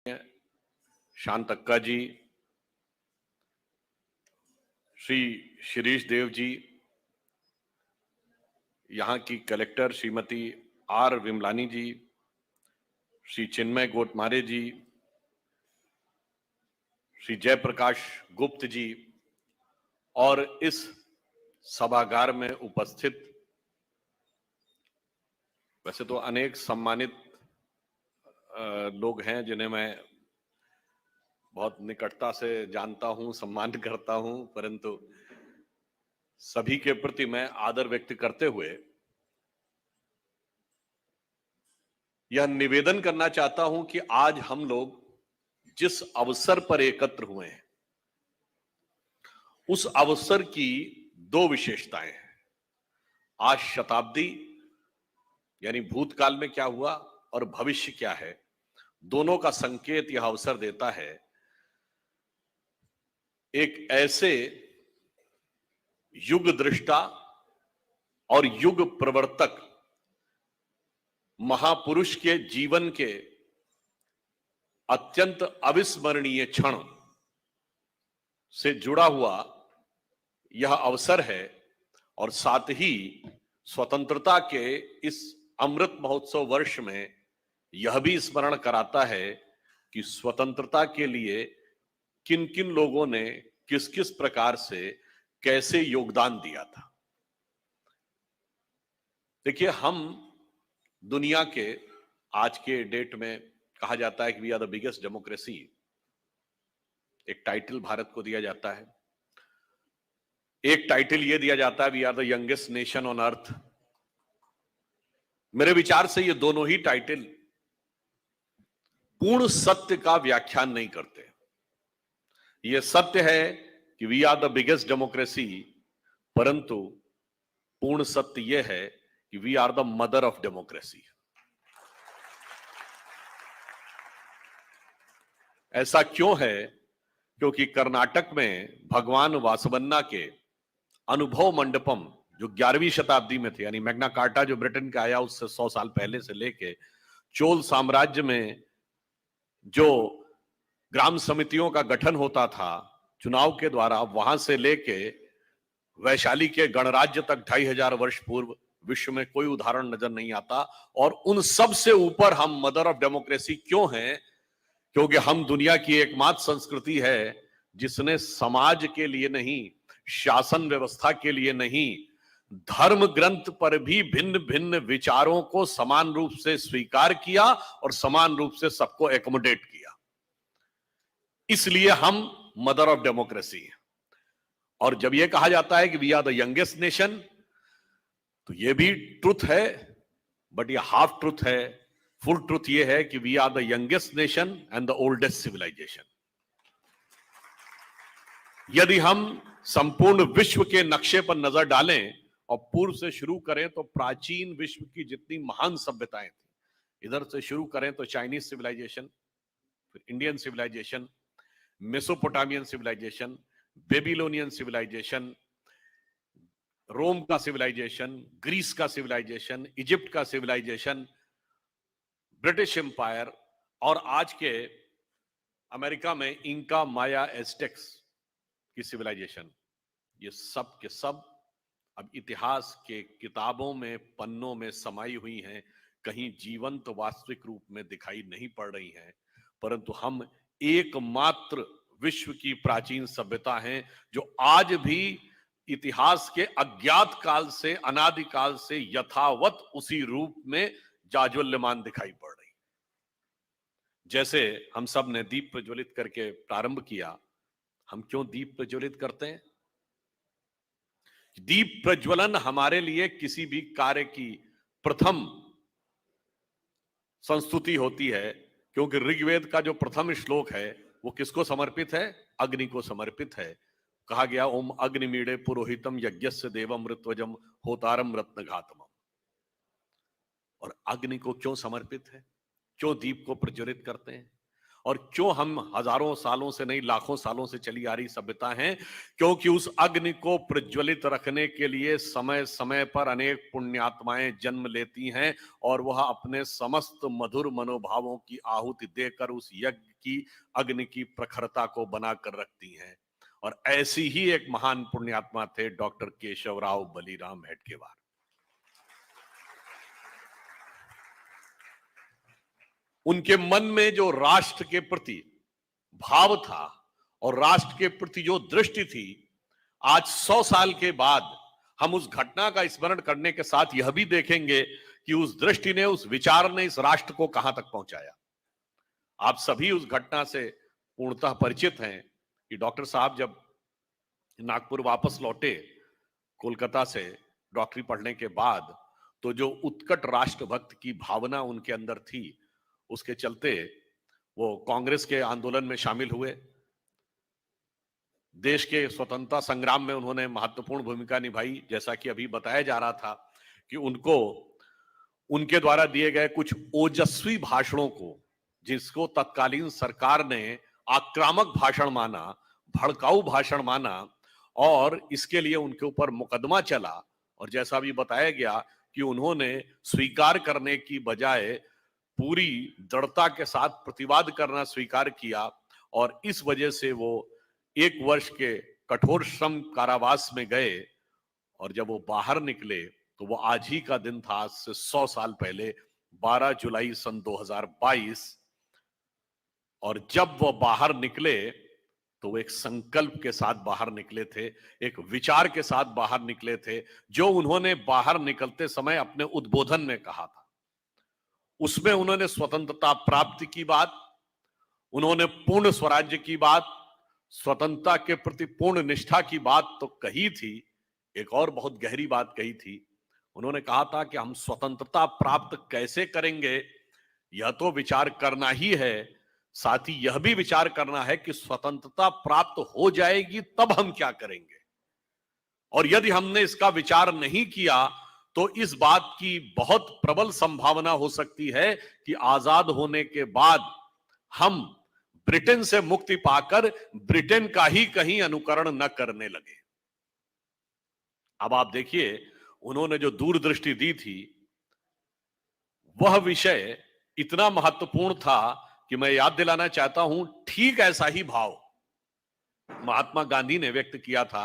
शांतक्का जी, श्री शिरीष देव जी, यहाँ की collector Shrimati are विमलानी जी, श्री चिन्मय गोटमारे जी, श्री जयप्रकाश गुप्त जी और इस सभागार में उपस्थित वैसे तो अनेक सम्मानित लोग हैं जिन्हें मैं बहुत निकटता से जानता हूं, सम्मान करता हूं, परंतु सभी के प्रति मैं आदर व्यक्त करते हुए यह निवेदन करना चाहता हूं कि आज हम लोग जिस अवसर पर एकत्र हुए हैं उस अवसर की दो विशेषताएं हैं। आज शताब्दी यानी भूतकाल में क्या हुआ और भविष्य क्या है, दोनों का संकेत यह अवसर देता है। एक ऐसे युग दृष्टा और युग प्रवर्तक महापुरुष के जीवन के अत्यंत अविस्मरणीय क्षण से जुड़ा हुआ यह अवसर है और साथ ही स्वतंत्रता के इस अमृत महोत्सव वर्ष में यह भी स्मरण कराता है कि स्वतंत्रता के लिए किन किन लोगों ने किस किस प्रकार से कैसे योगदान दिया था। देखिए, हम दुनिया के आज के डेट में कहा जाता है कि we are the biggest democracy, एक टाइटल भारत को दिया जाता है। एक टाइटल यह दिया जाता है we are the youngest nation on earth. मेरे विचार से ये दोनों ही टाइटल पूर्ण सत्य का व्याख्यान नहीं करते। यह सत्य है कि we are the biggest democracy, परंतु पूर्ण सत्य यह है कि we are the mother of democracy. ऐसा क्यों है? क्योंकि कर्नाटक में भगवान वासवन्ना के अनुभव मंडपम जो 11वीं शताब्दी में थे, यानी मैग्ना कार्टा जो ब्रिटेन का आया उससे 100 साल पहले से लेके चोल साम्राज्य में जो ग्राम समितियों का गठन होता था चुनाव के द्वारा, वहां से लेके वैशाली के गणराज्य तक 2500 वर्ष पूर्व विश्व में कोई उदाहरण नजर नहीं आता। और उन सब से ऊपर हम मदर ऑफ डेमोक्रेसी क्यों हैं? क्योंकि हम दुनिया की एकमात्र संस्कृति है जिसने समाज के लिए नहीं, शासन व्यवस्था के लिए नहीं, धर्म ग्रंथ पर भी भिन्न भिन्न विचारों को समान रूप से स्वीकार किया और समान रूप से सबको एकोमोडेट किया। इसलिए हम मदर ऑफ डेमोक्रेसी हैं। और जब यह कहा जाता है कि we are the youngest nation, तो यह भी ट्रुथ है, बट यह हाफ ट्रुथ है। फुल ट्रुथ यह है कि we are the youngest nation and the oldest civilisation. यदि हम संपूर्ण विश्व के नक्शे पर नजर डालें और पूर्व से शुरू करें तो प्राचीन विश्व की जितनी महान सभ्यताएं थी, इधर से शुरू करें तो चाइनीज सिविलाइजेशन, फिर Indian civilisation, Mesopotamian civilisation, Babylonian civilisation, Rome का सिविलाइजेशन, ग्रीस का सिविलाइजेशन, इजिप्ट का सिविलाइजेशन, ब्रिटिश एम्पायर और आज के अमेरिका में इंका, माया, एज़टेक्स की सिविलाइजेशन, ये सब के सब अब इतिहास के किताबों में, पन्नों में समाई हुई हैं, कहीं जीवंत वास्तविक रूप में दिखाई नहीं पड़ रही हैं। परंतु हम एकमात्र विश्व की प्राचीन सभ्यता हैं जो आज भी इतिहास के अज्ञात काल से, अनादिकाल से यथावत उसी रूप में जाज्वल्यमान दिखाई पड़ रही। जैसे हम सब ने दीप प्रज्वलित करके प्रारंभ किया, हम क्यों दीप प्रज्वलित करते हैं? दीप प्रज्वलन हमारे लिए किसी भी कार्य की प्रथम संस्तुति होती है, क्योंकि ऋग्वेद का जो प्रथम श्लोक है वो किसको समर्पित है? अग्नि को समर्पित है। कहा गया ओम अग्निमीड़े पुरोहितम यज्ञस्य देवम ऋत्वजम होतारम रत्नघातमम। और अग्नि को क्यों समर्पित है? क्यों दीप को प्रज्वलित करते हैं? और क्यों हम हजारों सालों से नहीं लाखों सालों से चली आ रही सभ्यता है? क्योंकि उस अग्नि को प्रज्वलित रखने के लिए समय समय पर अनेक पुण्यात्माएं जन्म लेती हैं और वह अपने समस्त मधुर मनोभावों की आहुति देकर उस यज्ञ की अग्नि की प्रखरता को बनाकर रखती हैं। और ऐसी ही एक महान पुण्यात्मा थे डॉक्टर केशवराव बलीराम हेडगेवार। उनके मन में जो राष्ट्र के प्रति भाव था और राष्ट्र के प्रति जो दृष्टि थी, आज 100 साल के बाद हम उस घटना का स्मरण करने के साथ यह भी देखेंगे कि उस दृष्टि ने, उस विचार ने इस राष्ट्र को कहां तक पहुंचाया। आप सभी उस घटना से पूर्णतः परिचित हैं कि डॉक्टर साहब जब नागपुर वापस लौटे कोलकाता से डॉक्टरी पढ़ने के बाद, तो जो उत्कट राष्ट्रभक्त की भावना उनके अंदर थी, उसके चलते वो कांग्रेस के आंदोलन में शामिल हुए। देश के स्वतंत्रता संग्राम में उन्होंने महत्वपूर्ण भूमिका निभाई। जैसा कि अभी बताया जा रहा था कि उनको उनके द्वारा दिए गए कुछ ओजस्वी भाषणों को, जिसको तत्कालीन सरकार ने आक्रामक भाषण माना, भड़काऊ भाषण माना और इसके लिए उनके ऊपर मुकदमा चला। और जैसा भी बताया गया कि उन्होंने स्वीकार करने की बजाय पूरी दृढ़ता के साथ प्रतिवाद करना स्वीकार किया और इस वजह से वो 1 वर्ष के कठोर श्रम कारावास में गए। और जब वो बाहर निकले तो वो आज ही का दिन था, आज से 100 साल पहले 12 जुलाई सन 2022। और जब वो बाहर निकले तो वो एक संकल्प के साथ बाहर निकले थे, एक विचार के साथ बाहर निकले थे, जो उन्होंने बाहर निकलते समय अपने उद्बोधन में कहा था। उसमें उन्होंने स्वतंत्रता प्राप्ति की बात, उन्होंने पूर्ण स्वराज्य की बात, स्वतंत्रता के प्रति पूर्ण निष्ठा की बात तो कही थी। एक और बहुत गहरी बात कही थी। उन्होंने कहा था कि हम स्वतंत्रता प्राप्त कैसे करेंगे, यह तो विचार करना ही है, साथ ही यह भी विचार करना है कि स्वतंत्रता प्राप्त हो जाएगी तब हम क्या करेंगे। और यदि हमने इसका विचार नहीं किया तो इस बात की बहुत प्रबल संभावना हो सकती है कि आजाद होने के बाद हम ब्रिटेन से मुक्ति पाकर ब्रिटेन का ही कहीं अनुकरण न करने लगे। अब आप देखिए, उन्होंने जो दूरदृष्टि दी थी, वह विषय इतना महत्वपूर्ण था कि मैं याद दिलाना चाहता हूं, ठीक ऐसा ही भाव महात्मा गांधी ने व्यक्त किया था।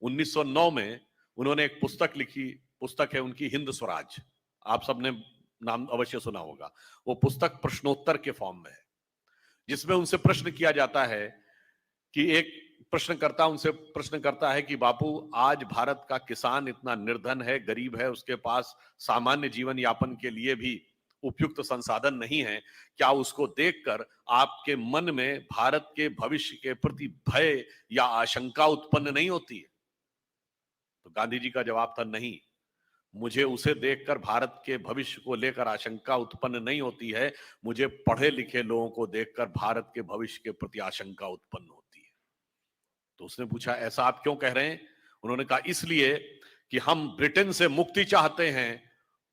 1909 में उन्होंने एक पुस्तक लिखी, पुस्तक है उनकी हिंद स्वराज, आप सबने नाम अवश्य सुना होगा। वो पुस्तक प्रश्नोत्तर के फॉर्म में है, जिसमें उनसे प्रश्न किया जाता है कि एक प्रश्नकर्ता उनसे प्रश्न करता है कि बापू, आज भारत का किसान इतना निर्धन है, गरीब है, उसके पास सामान्य जीवन यापन के लिए भी उपयुक्त संसाधन नहीं है, क्या उसको देखकर आपके मन में भारत के भविष्य के प्रति भय या आशंका उत्पन्न नहीं होती है? तो गांधी जी का जवाब था, नहीं, मुझे उसे देखकर भारत के भविष्य को लेकर आशंका उत्पन्न नहीं होती है, मुझे पढ़े लिखे लोगों को देखकर भारत के भविष्य के प्रति आशंका उत्पन्न होती है। तो उसने पूछा, ऐसा आप क्यों कह रहे हैं? उन्होंने कहा, इसलिए कि हम ब्रिटेन से मुक्ति चाहते हैं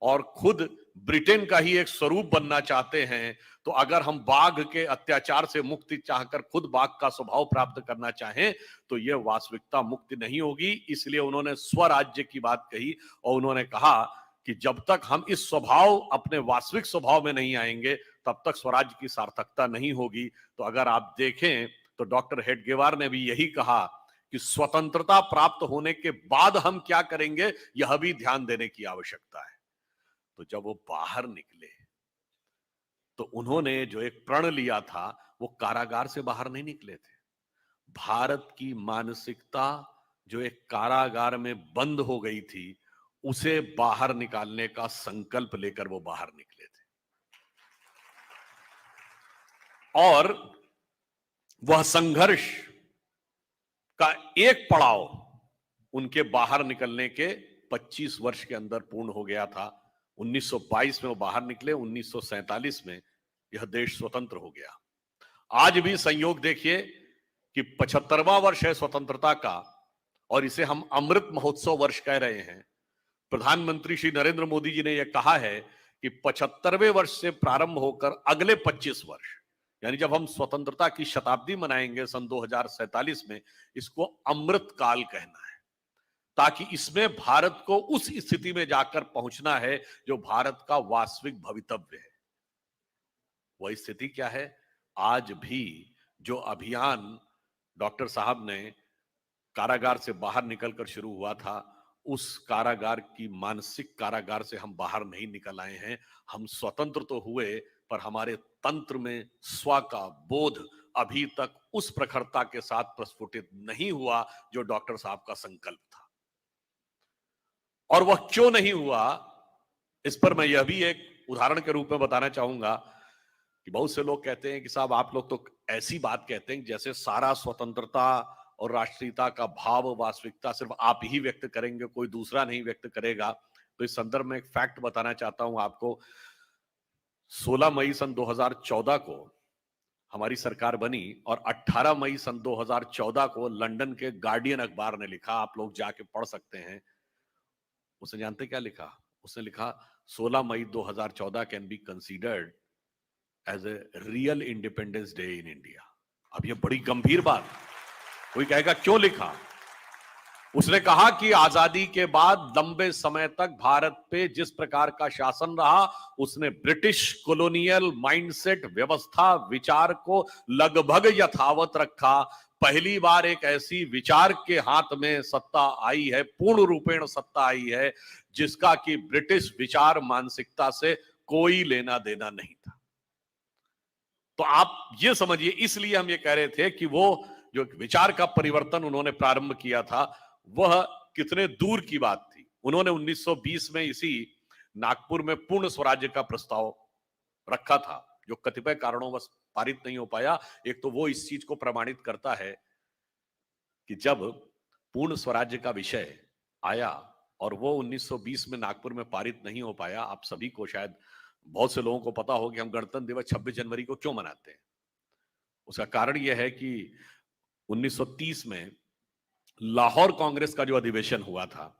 और खुद ब्रिटेन का ही एक स्वरूप बनना चाहते हैं। तो अगर हम बाघ के अत्याचार से मुक्ति चाहकर खुद बाघ का स्वभाव प्राप्त करना चाहें तो यह वास्तविकता मुक्ति नहीं होगी। इसलिए उन्होंने स्वराज्य की बात कही और उन्होंने कहा कि जब तक हम इस स्वभाव, अपने वास्तविक स्वभाव में नहीं आएंगे, तब तक स्वराज्य की सार्थकता नहीं होगी। तो अगर आप देखें तो डॉक्टर हेडगेवार ने भी यही कहा कि स्वतंत्रता प्राप्त होने के बाद हम क्या करेंगे, यह भी ध्यान देने की आवश्यकता है। तो जब वो बाहर निकले तो उन्होंने जो एक प्रण लिया था, वो कारागार से बाहर नहीं निकले थे। भारत की मानसिकता जो एक कारागार में बंद हो गई थी, उसे बाहर निकालने का संकल्प लेकर वो बाहर निकले थे। और वह संघर्ष का एक पड़ाव उनके बाहर निकलने के 25 वर्ष के अंदर पूर्ण हो गया था। 1922 में वो बाहर निकले, 1947 में यह देश स्वतंत्र हो गया। आज भी संयोग देखिए कि 75वां वर्ष है स्वतंत्रता का और इसे हम अमृत महोत्सव वर्ष कह रहे हैं। प्रधानमंत्री श्री नरेंद्र मोदी जी ने यह कहा है कि 75वें वर्ष से प्रारंभ होकर अगले 25 वर्ष यानी जब हम स्वतंत्रता की शताब्दी मनाएंगे सन 2047 में, इसको अमृत काल कहना है, ताकि इसमें भारत को उस स्थिति में जाकर पहुंचना है जो भारत का वास्तविक भवितव्य है। वह स्थिति क्या है? आज भी जो अभियान डॉक्टर साहब ने कारागार से बाहर निकलकर शुरू हुआ था, उस कारागार की मानसिक कारागार से हम बाहर नहीं निकल आए हैं। हम स्वतंत्र तो हुए, पर हमारे तंत्र में स्व का बोध अभी तक उस प्रखरता के साथ प्रस्फुटित नहीं हुआ जो डॉक्टर साहब का संकल्प था। और वह क्यों नहीं हुआ, इस पर मैं यह भी एक उदाहरण के रूप में बताना चाहूंगा कि बहुत से लोग कहते हैं कि साहब आप लोग तो ऐसी बात कहते हैं जैसे सारा स्वतंत्रता और राष्ट्रीयता का भाव, वास्तविकता सिर्फ आप ही व्यक्त करेंगे, कोई दूसरा नहीं व्यक्त करेगा। तो इस संदर्भ में एक फैक्ट बताना चाहता हूं आपको। 16 मई सन 2014 को हमारी सरकार बनी और 18 मई सन 2014 को लंदन के गार्डियन अखबार ने लिखा, आप लोग जाके पढ़ सकते हैं। उसने जानते क्या लिखा? उसने लिखा 16 May 2014 can be considered as a real independence day in India. अब ये बड़ी गंभीर बात, कोई कहेगा क्यों लिखा? उसने कहा कि आजादी के बाद लंबे समय तक भारत पे जिस प्रकार का शासन रहा, उसने ब्रिटिश कॉलोनियल माइंडसेट, व्यवस्था, विचार को लगभग यथावत रखा। पहली बार एक ऐसी विचार के हाथ में सत्ता आई है, पूर्ण रूपेण सत्ता आई है, जिसका कि ब्रिटिश विचार मानसिकता से कोई लेना देना नहीं था। तो आप ये समझिए, इसलिए हम ये कह रहे थे कि वो जो विचार का परिवर्तन उन्होंने प्रारंभ किया था, वह कितने दूर की बात थी। उन्होंने 1920 में इसी नागपुर में पूर्ण स्वराज्य का प्रस्ताव रखा था, जो कतिपय कारणों बस पारित नहीं हो पाया। एक तो वो इस चीज को प्रमाणित करता है कि जब पूर्ण स्वराज्य का विषय आया और वो 1920 में नागपुर में पारित नहीं हो पाया, आप सभी को शायद बहुत से लोगों को पता हो कि हम गणतंत्र दिवस 26 जनवरी को क्यों मनाते हैं। उसका कारण यह है कि 1930 में लाहौर कांग्रेस का जो अधिवेशन हुआ था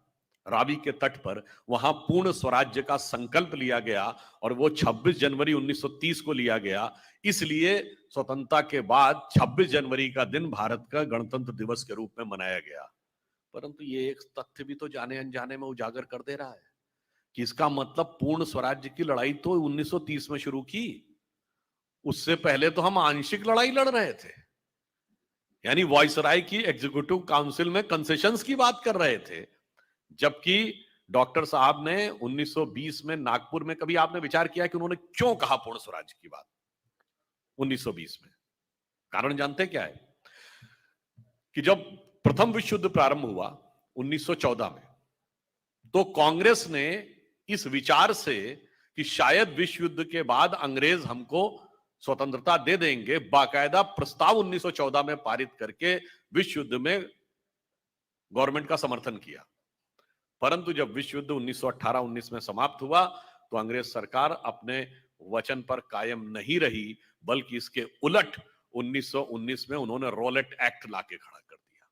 रावी के तट पर, वहां पूर्ण स्वराज्य का संकल्प लिया गया और वो 26 जनवरी 1930 को लिया गया। इसलिए स्वतंत्रता के बाद 26 जनवरी का दिन भारत का गणतंत्र दिवस के रूप में मनाया गया। परंतु ये एक तथ्य भी तो जाने अनजाने में उजागर कर दे रहा है कि इसका मतलब पूर्ण स्वराज्य की लड़ाई तो 1930 में शुरू की, उससे पहले तो हम आंशिक लड़ाई लड़ रहे थे। यानी वायसराय की एग्जीक्यूटिव काउंसिल में कंसेशंस की बात कर रहे थे, जबकि डॉक्टर साहब ने 1920 में नागपुर में, कभी आपने विचार किया कि उन्होंने क्यों कहा पूर्ण स्वराज्य की बात 1920 में? कारण जानते क्या है कि जब प्रथम विश्व युद्ध प्रारंभ हुआ 1914 में, तो कांग्रेस ने इस विचार से कि शायद विश्व युद्ध के बाद अंग्रेज हमको स्वतंत्रता दे देंगे, बाकायदा प्रस्ताव 1914 में पारित करके विश्व युद्ध में गवर्नमेंट का समर्थन किया। परंतु जब विश्व युद्ध 1918-19 में समाप्त हुआ, तो अंग्रेज सरकार अपने वचन पर कायम नहीं रही, बल्कि इसके उलट 1919 में उन्होंने रॉलेट एक्ट लाके खड़ा कर दिया।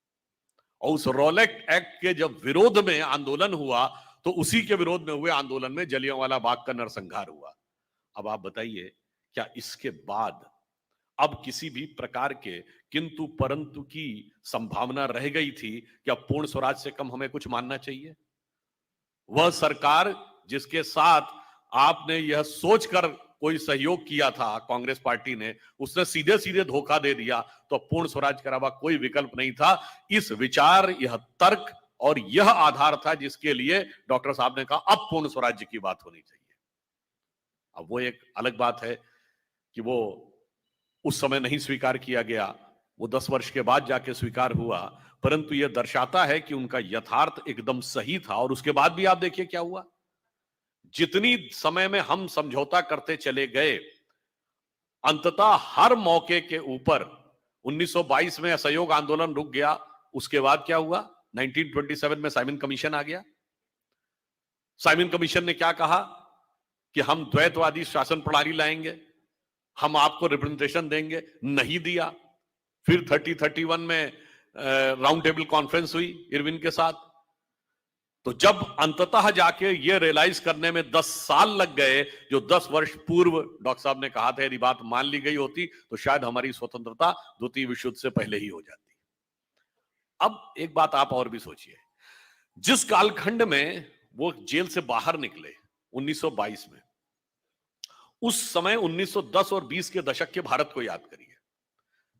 और उस रॉलेट एक्ट के जब विरोध में आंदोलन हुआ, तो उसी के विरोध में हुए आंदोलन में जलियांवाला बाग का नरसंहार हुआ। अब आप बताइए, क्या इसके बाद अब किसी भी प्रकार के किंतु परंतु की संभावना रह गई थी? क्या पूर्ण स्वराज से कम हमें कुछ मानना चाहिए? वह सरकार जिसके साथ आपने यह सोचकर कोई सहयोग किया था, कांग्रेस पार्टी ने, उसने सीधे सीधे धोखा दे दिया। तो पूर्ण स्वराज के अलावा कोई विकल्प नहीं था। इस विचार, यह तर्क और यह आधार था जिसके लिए डॉक्टर साहब ने कहा अब पूर्ण स्वराज्य की बात होनी चाहिए। अब वो एक अलग बात है कि वो उस समय नहीं स्वीकार किया गया, वो 10 वर्ष के बाद जाके स्वीकार हुआ, परंतु यह दर्शाता है कि उनका यथार्थ एकदम सही था। और उसके बाद भी आप देखिए क्या हुआ। जितनी समय में हम समझौता करते चले गए, अंततः हर मौके के ऊपर 1922 में असहयोग आंदोलन रुक गया। उसके बाद क्या हुआ? 1927 में साइमन कमीशन आ गया। साइमन कमीशन ने क्या कहा कि हम द्वैतवादी शासन प्रणाली लाएंगे, हम आपको रिप्रेजेंटेशन देंगे। नहीं दिया। फिर 30-31 में राउंड टेबल कॉन्फ्रेंस हुई इरविन के साथ, तो जब अंततः जाके ये रियलाइज करने में 10 साल लग गए, जो 10 वर्ष पूर्व डॉक्टर साहब ने कहा था, यदि बात मान ली गई होती तो शायद हमारी स्वतंत्रता द्वितीय विश्व युद्ध से पहले ही हो जाती। अब एक बात आप और भी सोचिए, जिस कालखंड में वो जेल से बाहर निकले 1922 में, उस समय 1910 और 20 के दशक के भारत को याद करिए।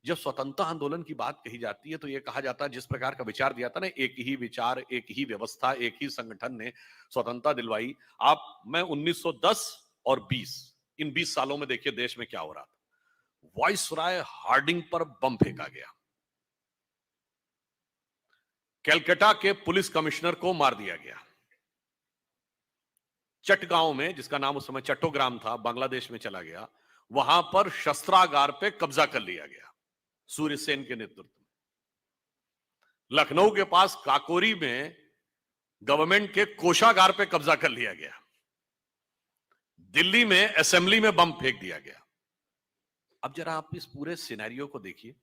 जब स्वतंत्रता आंदोलन की बात कही जाती है तो यह कहा जाता है, जिस प्रकार का विचार दिया था ना, एक ही विचार, एक ही व्यवस्था, एक ही संगठन ने स्वतंत्रता दिलवाई। मैं 1910 और 20, इन 20 सालों में देखिए देश में क्या हो रहा था। वाइसराय हार्डिंग पर बम फेंका गया, कैलकाटा के पुलिस कमिश्नर को मार दिया गया, चटगांव में, जिसका नाम उस समय चट्टोग्राम था, बांग्लादेश में चला गया, वहां पर शस्त्रागार पे कब्जा कर लिया गया सूर्य सेन के नेतृत्व में। लखनऊ के पास काकोरी में गवर्नमेंट के कोषागार पे कब्जा कर लिया गया, दिल्ली में असेंबली में बम फेंक दिया गया। अब जरा आप इस पूरे सिनेरियो को देखिए,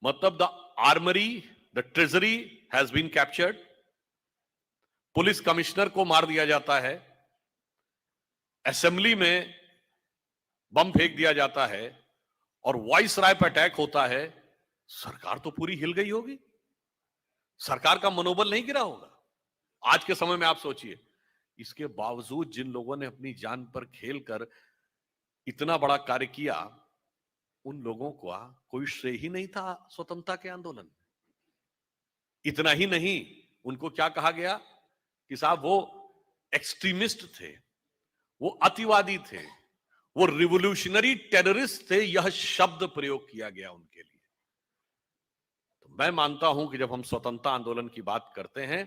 मतलब the armoury, the treasury has been captured, police commissioner को मार दिया जाता है, असेंबली में बम फेंक दिया जाता है और वाइसराय पर अटैक होता है। सरकार तो पूरी हिल गई होगी, सरकार का मनोबल नहीं गिरा होगा। आज के समय में आप सोचिए, इसके बावजूद जिन लोगों ने अपनी जान पर खेलकर इतना बड़ा कार्य किया, उन लोगों को कोई श्रेय ही नहीं था स्वतंत्रता के आंदोलन में। इतना ही नहीं, उनको क्या कहा गया कि साहब वो एक्सट्रीमिस्ट थे, वो अतिवादी थे, वो रिवोल्यूशनरी टेररिस्ट थे, यह शब्द प्रयोग किया गया उनके लिए। तो मैं मानता हूं कि जब हम स्वतंत्रता आंदोलन की बात करते हैं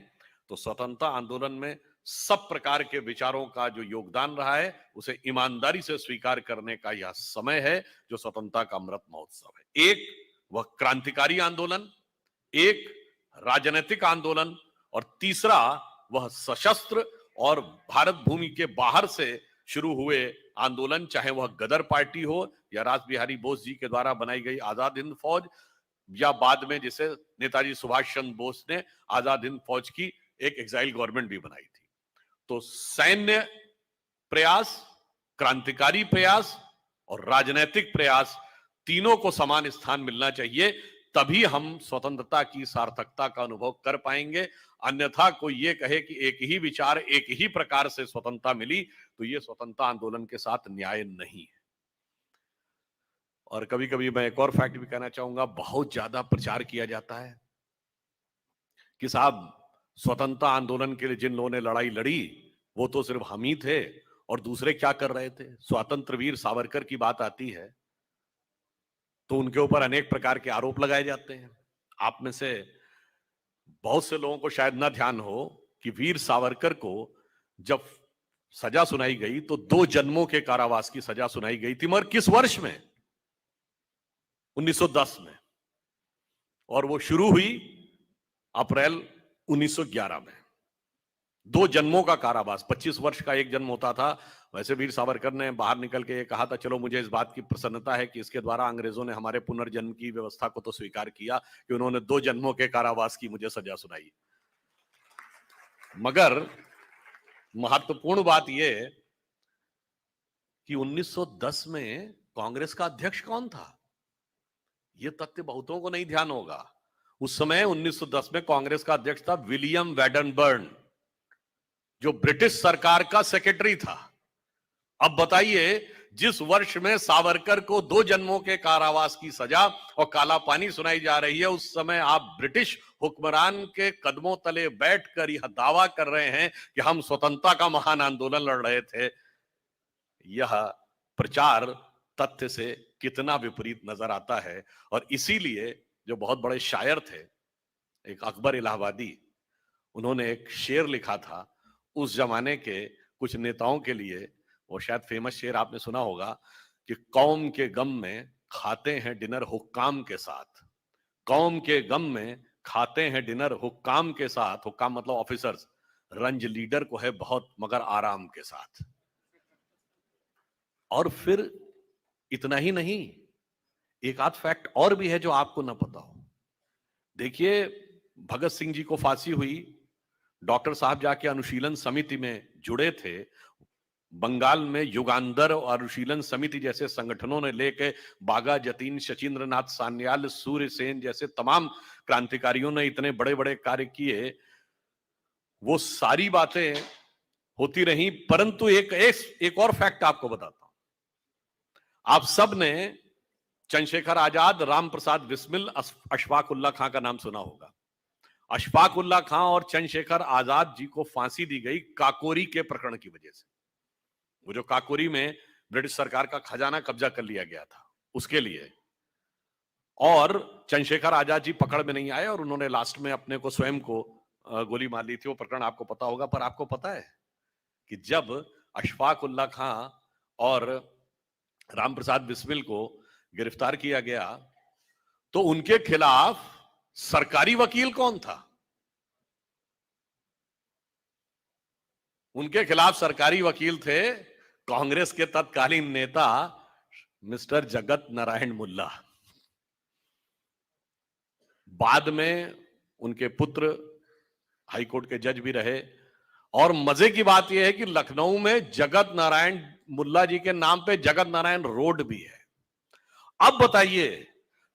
तो स्वतंत्रता आंदोलन में सब प्रकार के विचारों का जो योगदान रहा है, उसे ईमानदारी से स्वीकार करने का यह समय है जो स्वतंत्रता का अमृत महोत्सव है। एक वह क्रांतिकारी आंदोलन, एक राजनीतिक आंदोलन, और तीसरा वह सशस्त्र और भारत भूमि के बाहर से शुरू हुए आंदोलन, चाहे वह गदर पार्टी हो या रास बिहारी बोस जी के द्वारा बनाई गई आजाद हिंद फौज, या बाद में जिसे नेताजी सुभाष चंद्र बोस ने आजाद हिंद फौज की एक एग्जाइल गवर्नमेंट भी बनाई थी। तो सैन्य प्रयास, क्रांतिकारी प्रयास और राजनीतिक प्रयास, तीनों को समान स्थान मिलना चाहिए, तभी हम स्वतंत्रता की सार्थकता का अनुभव कर पाएंगे। अन्यथा कोई ये कहे कि एक ही विचार, एक ही प्रकार से स्वतंत्रता मिली, तो ये स्वतंत्रता आंदोलन के साथ न्याय नहीं है। और कभी कभी मैं एक और फैक्ट भी कहना चाहूंगा, बहुत ज्यादा प्रचार किया जाता है कि साहब स्वतंत्रता आंदोलन के लिए जिन लोगों ने लड़ाई लड़ी वो तो सिर्फ हम ही थे और दूसरे क्या कर रहे थे। स्वतंत्र वीर सावरकर की बात आती है तो उनके ऊपर अनेक प्रकार के आरोप लगाए जाते हैं। आप में से बहुत से लोगों को शायद न ध्यान हो कि वीर सावरकर को जब सजा सुनाई गई तो 2 जन्मों के कारावास की सजा सुनाई गई थी, मगर किस वर्ष में? 1910 में, और वो शुरू हुई अप्रैल 1911 में। 2 जन्मों का कारावास, 25 वर्ष का एक जन्म होता था। वैसे वीर सावरकर ने बाहर निकल के ये कहा था, चलो मुझे इस बात की प्रसन्नता है कि इसके द्वारा अंग्रेजों ने हमारे पुनर्जन्म की व्यवस्था को तो स्वीकार किया कि उन्होंने 2 जन्मों के कारावास की मुझे सजा सुनाई। मगर महत्वपूर्ण बात यह कि 1910 में कांग्रेस का अध्यक्ष कौन था, यह तथ्य बहुतों को नहीं ध्यान होगा। उस समय 1910 में कांग्रेस का अध्यक्ष था विलियम वैडनबर्न, जो ब्रिटिश सरकार का सेक्रेटरी था। अब बताइए, जिस वर्ष में सावरकर को 2 जन्मों के कारावास की सजा और काला पानी सुनाई जा रही है, उस समय आप ब्रिटिश हुक्मरान के कदमों तले बैठकर यह दावा कर रहे हैं कि हम स्वतंत्रता का महान आंदोलन लड़ रहे थे। यह प्रचार तथ्य से कितना विपरीत नजर आता है। और इसीलिए जो बहुत बड़े शायर थे, एक अकबर इलाहाबादी, उन्होंने एक शेर लिखा था उस जमाने के कुछ नेताओं के लिए। वो शायद फेमस शेर आपने सुना होगा कि कौम के गम में खाते हैं डिनर हुक्काम के साथ, कौम के गम में खाते हैं डिनर हुक्काम के साथ, हुक्काम मतलब ऑफिसर्स, रंज लीडर को है बहुत मगर आराम के साथ। और फिर इतना ही नहीं, एक आध फैक्ट और भी है जो आपको ना पता हो। देखिए, भगत सिंह जी को फांसी हुई, डॉक्टर साहब जाके अनुशीलन समिति में जुड़े थे। बंगाल में युगांधर और अनुशीलन समिति जैसे संगठनों ने लेके बागा जतीन, शचीन्द्रनाथ सान्याल, सूर्य सेन जैसे तमाम क्रांतिकारियों ने इतने बड़े बड़े कार्य किए। वो सारी बातें होती रही, परंतु एक और फैक्ट आपको बताता हूं। आप सब ने चंद्रशेखर आजाद, राम प्रसाद बिस्मिल, अशफाक उल्ला खां का नाम सुना होगा। अशफाक उल्ला खां और चंद्रशेखर आजाद जी को फांसी दी गई काकोरी के प्रकरण की वजह से। वो जो काकोरी में ब्रिटिश सरकार का खजाना कब्जा कर लिया गया था, उसके लिए। और चंद्रशेखर आजाद जी पकड़ में नहीं आए और उन्होंने लास्ट में अपने को स्वयं को गोली मार ली थी। वो प्रकरण आपको पता होगा। पर आपको पता है कि जब अशफाक उल्ला खां और रामप्रसाद बिस्मिल को गिरफ्तार किया गया तो उनके खिलाफ सरकारी वकील कौन था? उनके खिलाफ सरकारी वकील थे कांग्रेस के तत्कालीन नेता मिस्टर जगत नारायण मुल्ला। बाद में उनके पुत्र हाईकोर्ट के जज भी रहे। और मजे की बात यह है कि लखनऊ में जगत नारायण मुल्ला जी के नाम पे जगत नारायण रोड भी है। अब बताइए,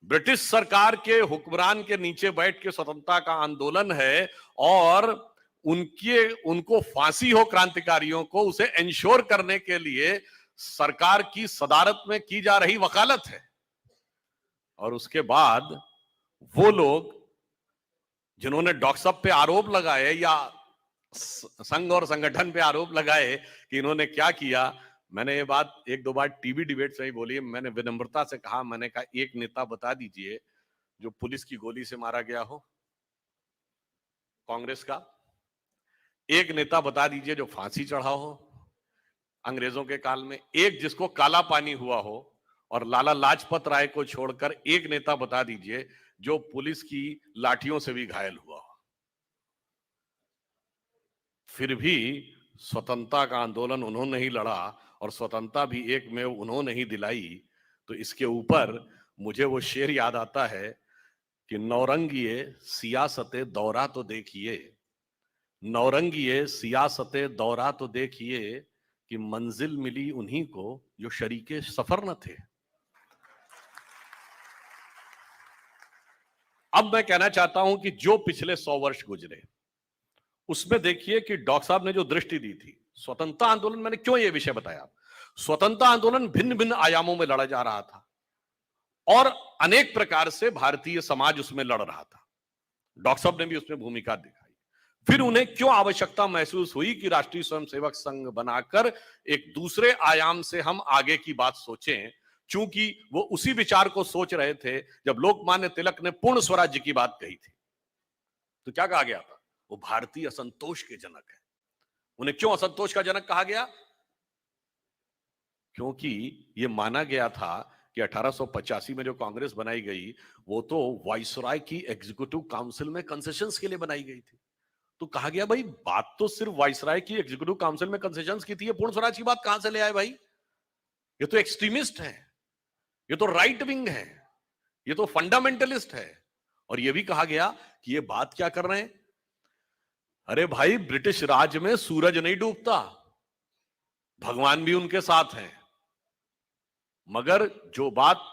ब्रिटिश सरकार के हुक्मरान के नीचे बैठ के स्वतंत्रता का आंदोलन है और उनको फांसी हो क्रांतिकारियों को, उसे इंश्योर करने के लिए सरकार की सदारत में की जा रही वकालत है। और उसके बाद वो लोग जिन्होंने डॉक्टर साहब पे आरोप लगाए या संघ और संगठन पे आरोप लगाए कि इन्होंने क्या किया, मैंने ये बात एक दो बार टीवी डिबेट से ही बोली। मैंने विनम्रता से कहा, मैंने कहा एक नेता बता दीजिए जो पुलिस की गोली से मारा गया हो कांग्रेस का। एक नेता बता दीजिए जो फांसी चढ़ा हो अंग्रेजों के काल में। एक जिसको काला पानी हुआ हो। और लाला लाजपत राय को छोड़कर एक नेता बता दीजिए जो पुलिस की लाठियों से भी घायल हुआ हो। फिर भी स्वतंत्रता का आंदोलन उन्होंने ही लड़ा और स्वतंत्रता भी एक में उन्होंने ही दिलाई। तो इसके ऊपर मुझे वो शेर याद आता है कि नौरंगिए सियासते दौरा तो देखिए, नौरंगिए सियासते दौरा तो देखिए कि मंजिल मिली उन्हीं को जो शरीके सफर न थे। अब मैं कहना चाहता हूं कि जो पिछले 100 वर्ष गुजरे उसमें देखिए कि डॉक्टर साहब ने जो दृष्टि दी थी स्वतंत्रता आंदोलन। मैंने क्यों ये विषय बताया? स्वतंत्रता आंदोलन भिन्न भिन्न आयामों में लड़ा जा रहा था और अनेक प्रकार से भारतीय समाज उसमें लड़ रहा था। डॉक्टर साहब ने भी उसमें भूमिका दिखाई। फिर उन्हें क्यों आवश्यकता महसूस हुई कि राष्ट्रीय स्वयंसेवक संघ बनाकर एक दूसरे आयाम से हम आगे की बात सोचें, चूंकि वो उसी विचार को सोच रहे थे जब लोकमान्य तिलक ने पूर्ण स्वराज्य की बात कही थी। तो क्या कहा गया था? वो भारतीय असंतोष के जनक है। उन्हें क्यों असंतोष का जनक कहा गया? क्योंकि ये माना गया था कि 1885 में जो कांग्रेस बनाई गई वो तो वाइसरॉय की एग्जीक्यूटिव काउंसिल में कंसेशंस के लिए बनाई गई थी। तो कहा गया भाई बात तो सिर्फ वाइसरॉय की एग्जीक्यूटिव काउंसिल में कंसेशंस की थी, ये पूर्ण स्वराज की बात कहां से ले आए भाई? ये तो एक्सट्रीमिस्ट है, ये तो राइट विंग है, ये तो फंडामेंटलिस्ट है। और ये भी कहा गया कि ये बात क्या कर रहे हैं? अरे भाई ब्रिटिश राज में सूरज नहीं डूबता, भगवान भी उनके साथ हैं। मगर जो बात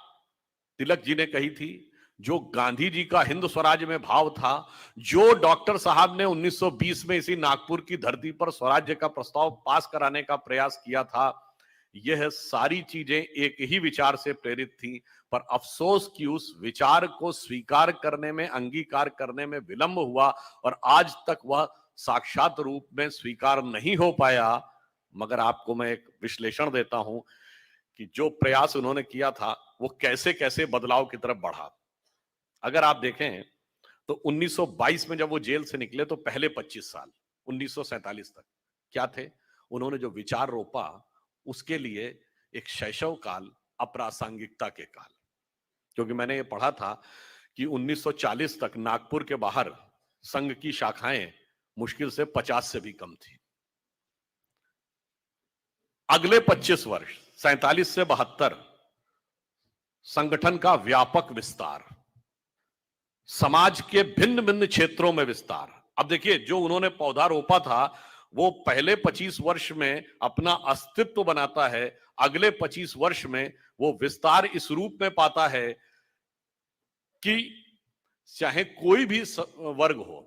तिलक जी ने कही थी, जो गांधी जी का हिंद स्वराज में भाव था, जो डॉक्टर साहब ने 1920 में इसी नागपुर की धरती पर स्वराज्य का प्रस्ताव पास कराने का प्रयास किया था, यह सारी चीजें एक ही विचार से प्रेरित थी। पर अफसोस कि उस विचार को स्वीकार करने में, अंगीकार करने में विलंब हुआ और आज तक वह साक्षात रूप में स्वीकार नहीं हो पाया। मगर आपको मैं एक विश्लेषण देता हूं कि जो प्रयास उन्होंने किया था वो कैसे कैसे बदलाव की तरफ बढ़ा। अगर आप देखें तो 1922 में जब वो जेल से निकले तो पहले 25 साल 1947 तक क्या थे? उन्होंने जो विचार रोपा उसके लिए एक शैशव काल, अप्रासंगिकता के काल। क्योंकि मैंने ये पढ़ा था कि 1940 तक नागपुर के बाहर संघ की शाखाएं मुश्किल से 50 से भी कम थी। अगले 25 वर्ष 47 से 72 संगठन का व्यापक विस्तार, समाज के भिन्न भिन्न क्षेत्रों में विस्तार, अब देखिए, जो उन्होंने पौधा रोपा था वो पहले 25 वर्ष में अपना अस्तित्व बनाता है, अगले 25 वर्ष में वो विस्तार इस रूप में पाता है कि चाहे कोई भी वर्ग हो,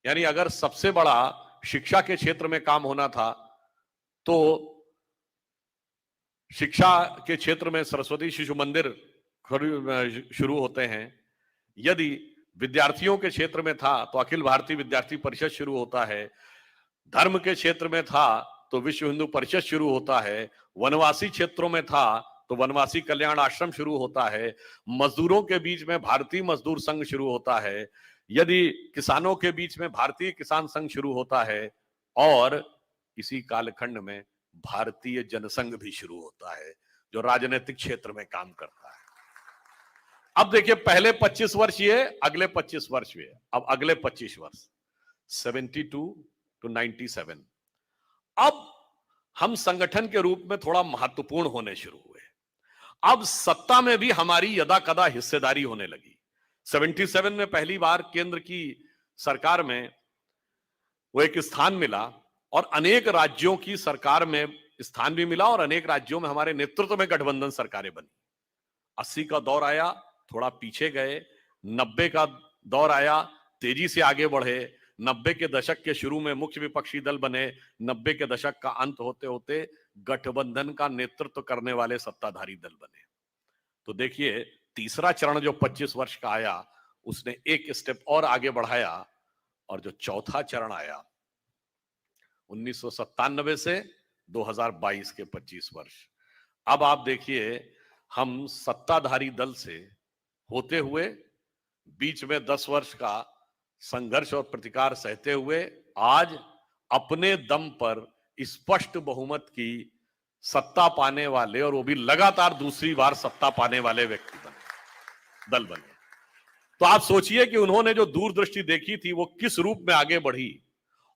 यानी अगर सबसे बड़ा शिक्षा के क्षेत्र में काम होना था तो शिक्षा के क्षेत्र में सरस्वती शिशु मंदिर शुरू होते हैं। यदि विद्यार्थियों के क्षेत्र में था तो अखिल भारतीय विद्यार्थी परिषद शुरू होता है। धर्म के क्षेत्र में था तो विश्व हिंदू परिषद शुरू होता है। वनवासी क्षेत्रों में था तो वनवासी कल्याण आश्रम शुरू होता है। मजदूरों के बीच में भारतीय मजदूर संघ शुरू होता है। यदि किसानों के बीच में भारतीय किसान संघ शुरू होता है और इसी कालखंड में भारतीय जनसंघ भी शुरू होता है जो राजनीतिक क्षेत्र में काम करता है। अब देखिए, पहले 25 वर्ष ये, अगले 25 वर्ष ये, अब अगले 25 वर्ष 72 टू 97। अब हम संगठन के रूप में थोड़ा महत्वपूर्ण होने शुरू हुए। अब सत्ता में भी हमारी यदा कदा हिस्सेदारी होने लगी। 77 में पहली बार केंद्र की सरकार में वो एक स्थान मिला और अनेक राज्यों की सरकार में स्थान भी मिला और अनेक राज्यों में हमारे नेतृत्व में गठबंधन सरकारें बनी। 80 का दौर आया, थोड़ा पीछे गए। 90 का दौर आया, तेजी से आगे बढ़े। 90 के दशक के शुरू में मुख्य विपक्षी दल बने। 90 के दशक का अंत होते होते गठबंधन का नेतृत्व करने वाले सत्ताधारी दल बने। तो देखिए, तीसरा चरण जो 25 वर्ष का आया उसने एक स्टेप और आगे बढ़ाया और जो चौथा चरण आया 1997 से 2022 के 25 वर्ष। अब आप देखिए, हम सत्ताधारी दल से होते हुए बीच में 10 वर्ष का संघर्ष और प्रतिकार सहते हुए आज अपने दम पर स्पष्ट बहुमत की सत्ता पाने वाले और वो भी लगातार दूसरी बार सत्ता पाने वाले व्यक्ति बने, दल बने। तो आप सोचिए कि उन्होंने जो दूरदृष्टि देखी थी वो किस रूप में आगे बढ़ी।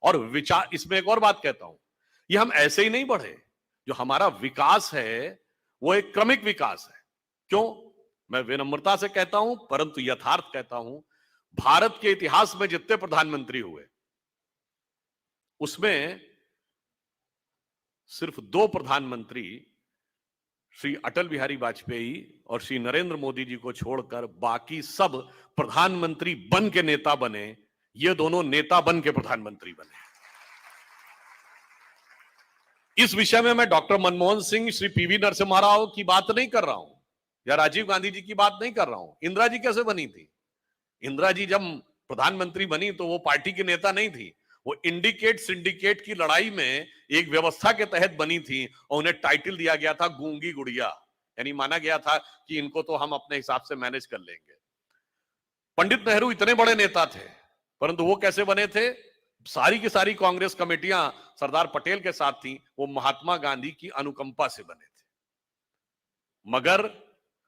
और विचार, इसमें एक और बात कहता हूं, ये हम ऐसे ही नहीं बढ़े। जो हमारा विकास है वो एक क्रमिक विकास है। क्यों? मैं विनम्रता से कहता हूं परंतु यथार्थ कहता हूं। भारत के इतिहास में जितने प्रधानमंत्री हुए उसमें सिर्फ 2 प्रधानमंत्री, श्री अटल बिहारी वाजपेयी और श्री नरेंद्र मोदी जी को छोड़कर बाकी सब प्रधानमंत्री बन के नेता बने। ये दोनों नेता बन के प्रधानमंत्री बने। इस विषय में मैं डॉक्टर मनमोहन सिंह, श्री पीवी नरसिम्हा राव की बात नहीं कर रहा हूं या राजीव गांधी जी की बात नहीं कर रहा हूं। इंदिरा जी कैसे बनी थी? इंदिरा जी जब प्रधानमंत्री बनी तो वो पार्टी की नेता नहीं थी। वो इंडिकेट सिंडिकेट की लड़ाई में एक व्यवस्था के तहत बनी थी और उन्हें टाइटल दिया गया था गूंगी गुड़िया, यानी माना गया था कि इनको तो हम अपने हिसाब से मैनेज कर लेंगे। पंडित नेहरू इतने बड़े नेता थे परंतु वो कैसे बने थे? सारी की सारी कांग्रेस कमेटियां सरदार पटेल के साथ थी, वो महात्मा गांधी की अनुकंपा से बने थे। मगर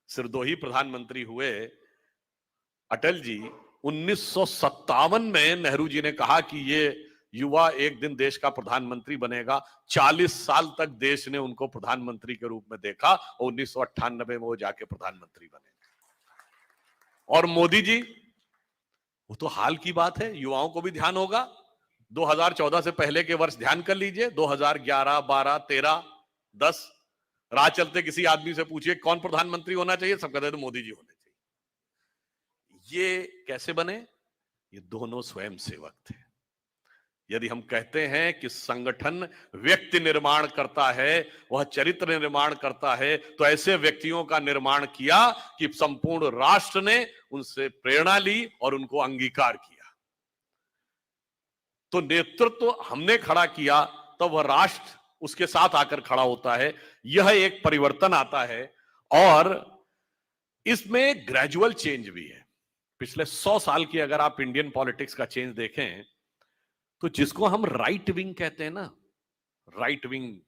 सिर्फ 2 ही प्रधानमंत्री हुए। अटल जी 1957 में नेहरू जी ने कहा कि ये युवा एक दिन देश का प्रधानमंत्री बनेगा। 40 साल तक देश ने उनको प्रधानमंत्री के रूप में देखा और 1998 में वो जाके प्रधानमंत्री बने। और मोदी जी, वो तो हाल की बात है, युवाओं को भी ध्यान होगा। 2014 से पहले के वर्ष ध्यान कर लीजिए, 2011, 12, 13, 10। राह चलते किसी आदमी से पूछिए कौन प्रधानमंत्री होना चाहिए, सब कहते हैं मोदी जी होने चाहिए। ये कैसे बने? ये दोनों स्वयं सेवक थे। यदि हम कहते हैं कि संगठन व्यक्ति निर्माण करता है, वह चरित्र निर्माण करता है, तो ऐसे व्यक्तियों का निर्माण किया कि संपूर्ण राष्ट्र ने उनसे प्रेरणा ली और उनको अंगीकार किया। तो नेतृत्व हमने खड़ा किया तो वह राष्ट्र उसके साथ आकर खड़ा होता है। यह एक परिवर्तन आता है और इसमें ग्रेजुअल चेंज भी है। पिछले 100 साल की अगर आप इंडियन पॉलिटिक्स का चेंज देखें तो जिसको हम राइट विंग कहते हैं ना, right wing,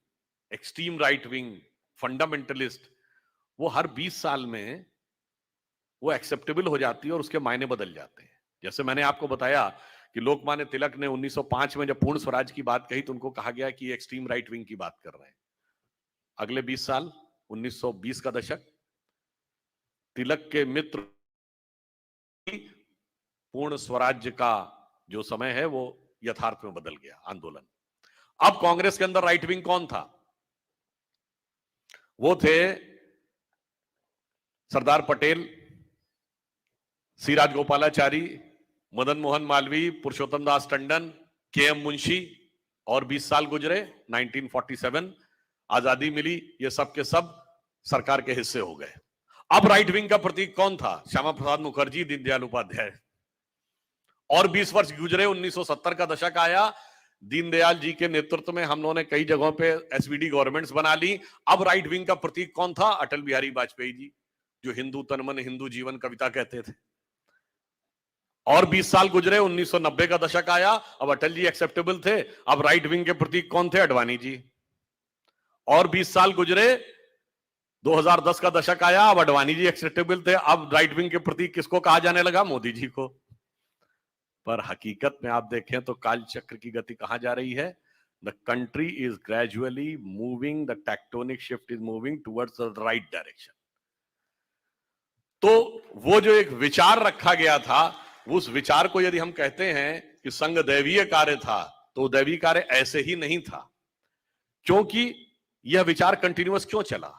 extreme right wing, fundamentalist, वो हर 20 साल में वो एक्सेप्टेबल हो जाती है और उसके मायने बदल जाते हैं। जैसे मैंने आपको बताया कि लोकमान्य तिलक ने 1905 में जब पूर्ण स्वराज की बात कही तो उनको कहा गया कि एक्सट्रीम राइट विंग की बात कर रहे हैं। अगले 20 साल 1920 का दशक, तिलक के मित्र पूर्ण स्वराज्य का जो समय है वो यथार्थ में बदल गया आंदोलन। अब कांग्रेस के अंदर राइट विंग कौन था? वो थे सरदार पटेल, सी राजगोपालाचारी, मदन मोहन मालवीय, पुरुषोत्तम दास टंडन, के एम मुंशी, और 20 साल गुजरे, 1947 आजादी मिली, ये सब के सब सरकार के हिस्से हो गए। अब राइट विंग का प्रतीक कौन था? श्यामा प्रसाद मुखर्जी, दीनदयाल उपाध्याय। और 20 वर्ष गुजरे, 1970 का दशक आया, दीनदयाल जी के नेतृत्व में हम लोगों ने कई जगहों पे एसवीडी गवर्नमेंट्स बना ली। अब राइट विंग का प्रतीक कौन था? अटल बिहारी वाजपेयी जी, जो हिंदू तन मन हिंदू जीवन कविता कहते थे। और 20 साल गुजरे, 1990 का दशक आया, अब अटल जी एक्सेप्टेबल थे, अब राइट विंग के प्रतीक कौन थे? अडवाणी जी। और 20 साल गुजरे, 2010 का दशक आया, अब अडवाणी जी एक्सेप्टेबल थे, अब राइट विंग के प्रतीक किसको कहा जाने लगा? मोदी जी को। पर हकीकत में आप देखें तो कालचक्र की गति कहां जा रही है? The country is gradually moving, the tectonic shift is moving towards the right direction. तो वो जो एक विचार रखा गया था, उस विचार को यदि हम कहते हैं कि संघ दैवीय कार्य था, तो दैवीय कार्य ऐसे ही नहीं था, क्योंकि यह विचार कंटिन्यूअस क्यों चला?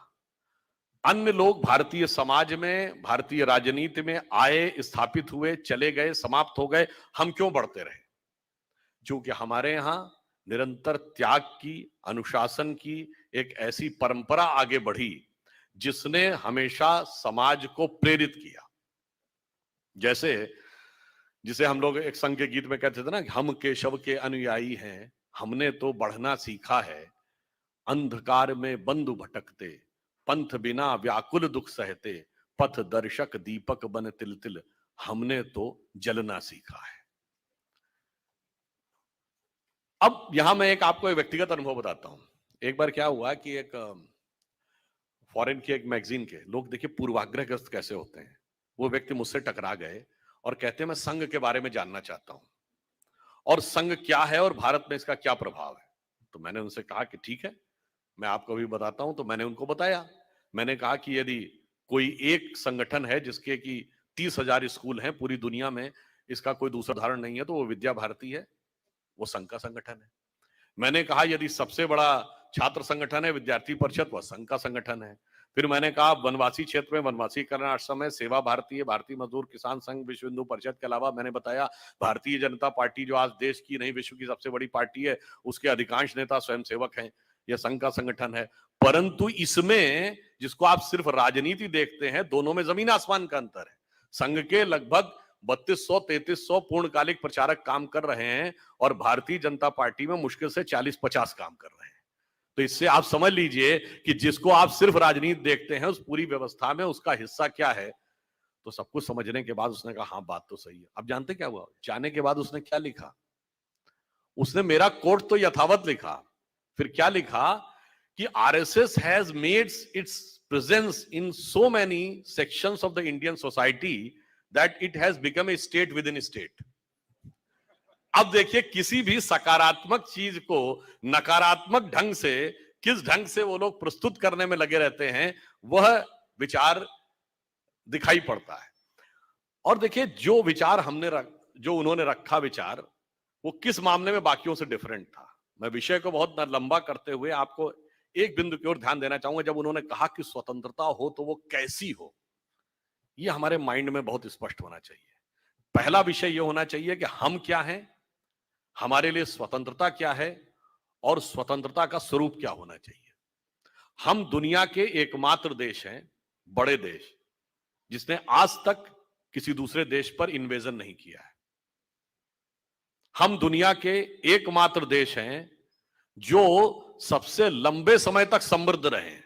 अन्य लोग भारतीय समाज में, भारतीय राजनीति में आए, स्थापित हुए, चले गए, समाप्त हो गए, हम क्यों बढ़ते रहे? क्योंकि हमारे यहां निरंतर त्याग की, अनुशासन की एक ऐसी परंपरा आगे बढ़ी जिसने हमेशा समाज को प्रेरित किया। जैसे जिसे हम लोग एक संघ के गीत में कहते थे ना, हम केशव के अनुयायी हैं, हमने तो बढ़ना सीखा है, अंधकार में बंधु भटकते, पंथ बिना व्याकुल दुख सहते, पथ दर्शक दीपक बन तिल तिल, हमने तो जलना सीखा है। अब यहां मैं आपको एक व्यक्तिगत अनुभव बताता हूं। एक बार क्या हुआ कि एक फॉरेन की एक मैगजीन के लोग, देखिए पूर्वाग्रहग्रस्त कैसे होते हैं, वो व्यक्ति मुझसे टकरा गए और कहते हैं मैं संघ के बारे में जानना चाहता हूं, और संघ क्या है और भारत में इसका क्या प्रभाव है। तो मैंने उनसे कहा कि ठीक है, मैं आपको भी बताता हूं। तो मैंने उनको बताया, मैंने कहा कि यदि कोई एक संगठन है जिसके कि 30,000 स्कूल हैं पूरी दुनिया में, इसका कोई दूसरा उदाहरण नहीं है, तो वो विद्या भारती है, वो संघ का संगठन है। मैंने कहा यदि सबसे बड़ा छात्र संगठन है विद्यार्थी परिषद, वह संघ का संगठन है। फिर मैंने कहा वनवासी क्षेत्र में वनवासी कल्याण आश्रम है, सेवा भारती है, भारतीय मजदूर किसान संघ, विश्व हिंदू परिषद के अलावा मैंने बताया भारतीय जनता पार्टी जो आज देश की नहीं विश्व की सबसे बड़ी पार्टी है, उसके अधिकांश नेता स्वयंसेवक हैं, यह संघ का संगठन है। परंतु इसमें जिसको आप सिर्फ राजनीति देखते हैं, दोनों में जमीन आसमान का अंतर है। संघ के लगभग 3200-3300 पूर्णकालिक प्रचारक काम कर रहे हैं और भारतीय जनता पार्टी में मुश्किल से 40-50 काम कर रहे हैं। तो इससे आप समझ लीजिए कि जिसको आप सिर्फ राजनीति देखते हैं, उस पूरी व्यवस्था में उसका हिस्सा क्या है। तो सब कुछ समझने के बाद उसने कहा हाँ बात तो सही है। अब जानते क्या हुआ? जाने के बाद उसने क्या लिखा? उसने मेरा कोट तो यथावत लिखा, फिर क्या लिखा कि RSS has made it's presence in so many sections of the Indian society that it has become a state with in state. अब देखिए, किसी भी सकारात्मक चीज को नकारात्मक ढंग से, किस ढंग से वो लोग प्रस्तुत करने में लगे रहते हैं, वह विचार दिखाई पड़ता है। और देखिए, जो विचार जो उन्होंने रखा विचार, वो किस मामले में बाकियों से डिफरेंट था। मैं विषय को बहुत लंबा करते हुए आपको एक बिंदु की ओर ध्यान देना चाहूंगा। जब उन्होंने कहा कि स्वतंत्रता हो तो वो कैसी हो, ये हमारे माइंड में बहुत स्पष्ट होना चाहिए। पहला विषय ये होना चाहिए कि हम क्या हैं, हमारे लिए स्वतंत्रता क्या है, और स्वतंत्रता का स्वरूप क्या होना चाहिए। हम दुनिया के एकमात्र देश हैं, बड़े देश, जिसने आज तक किसी दूसरे देश पर इन्वेजन नहीं किया है। हम दुनिया के एकमात्र देश हैं जो सबसे लंबे समय तक समृद्ध रहे हैं।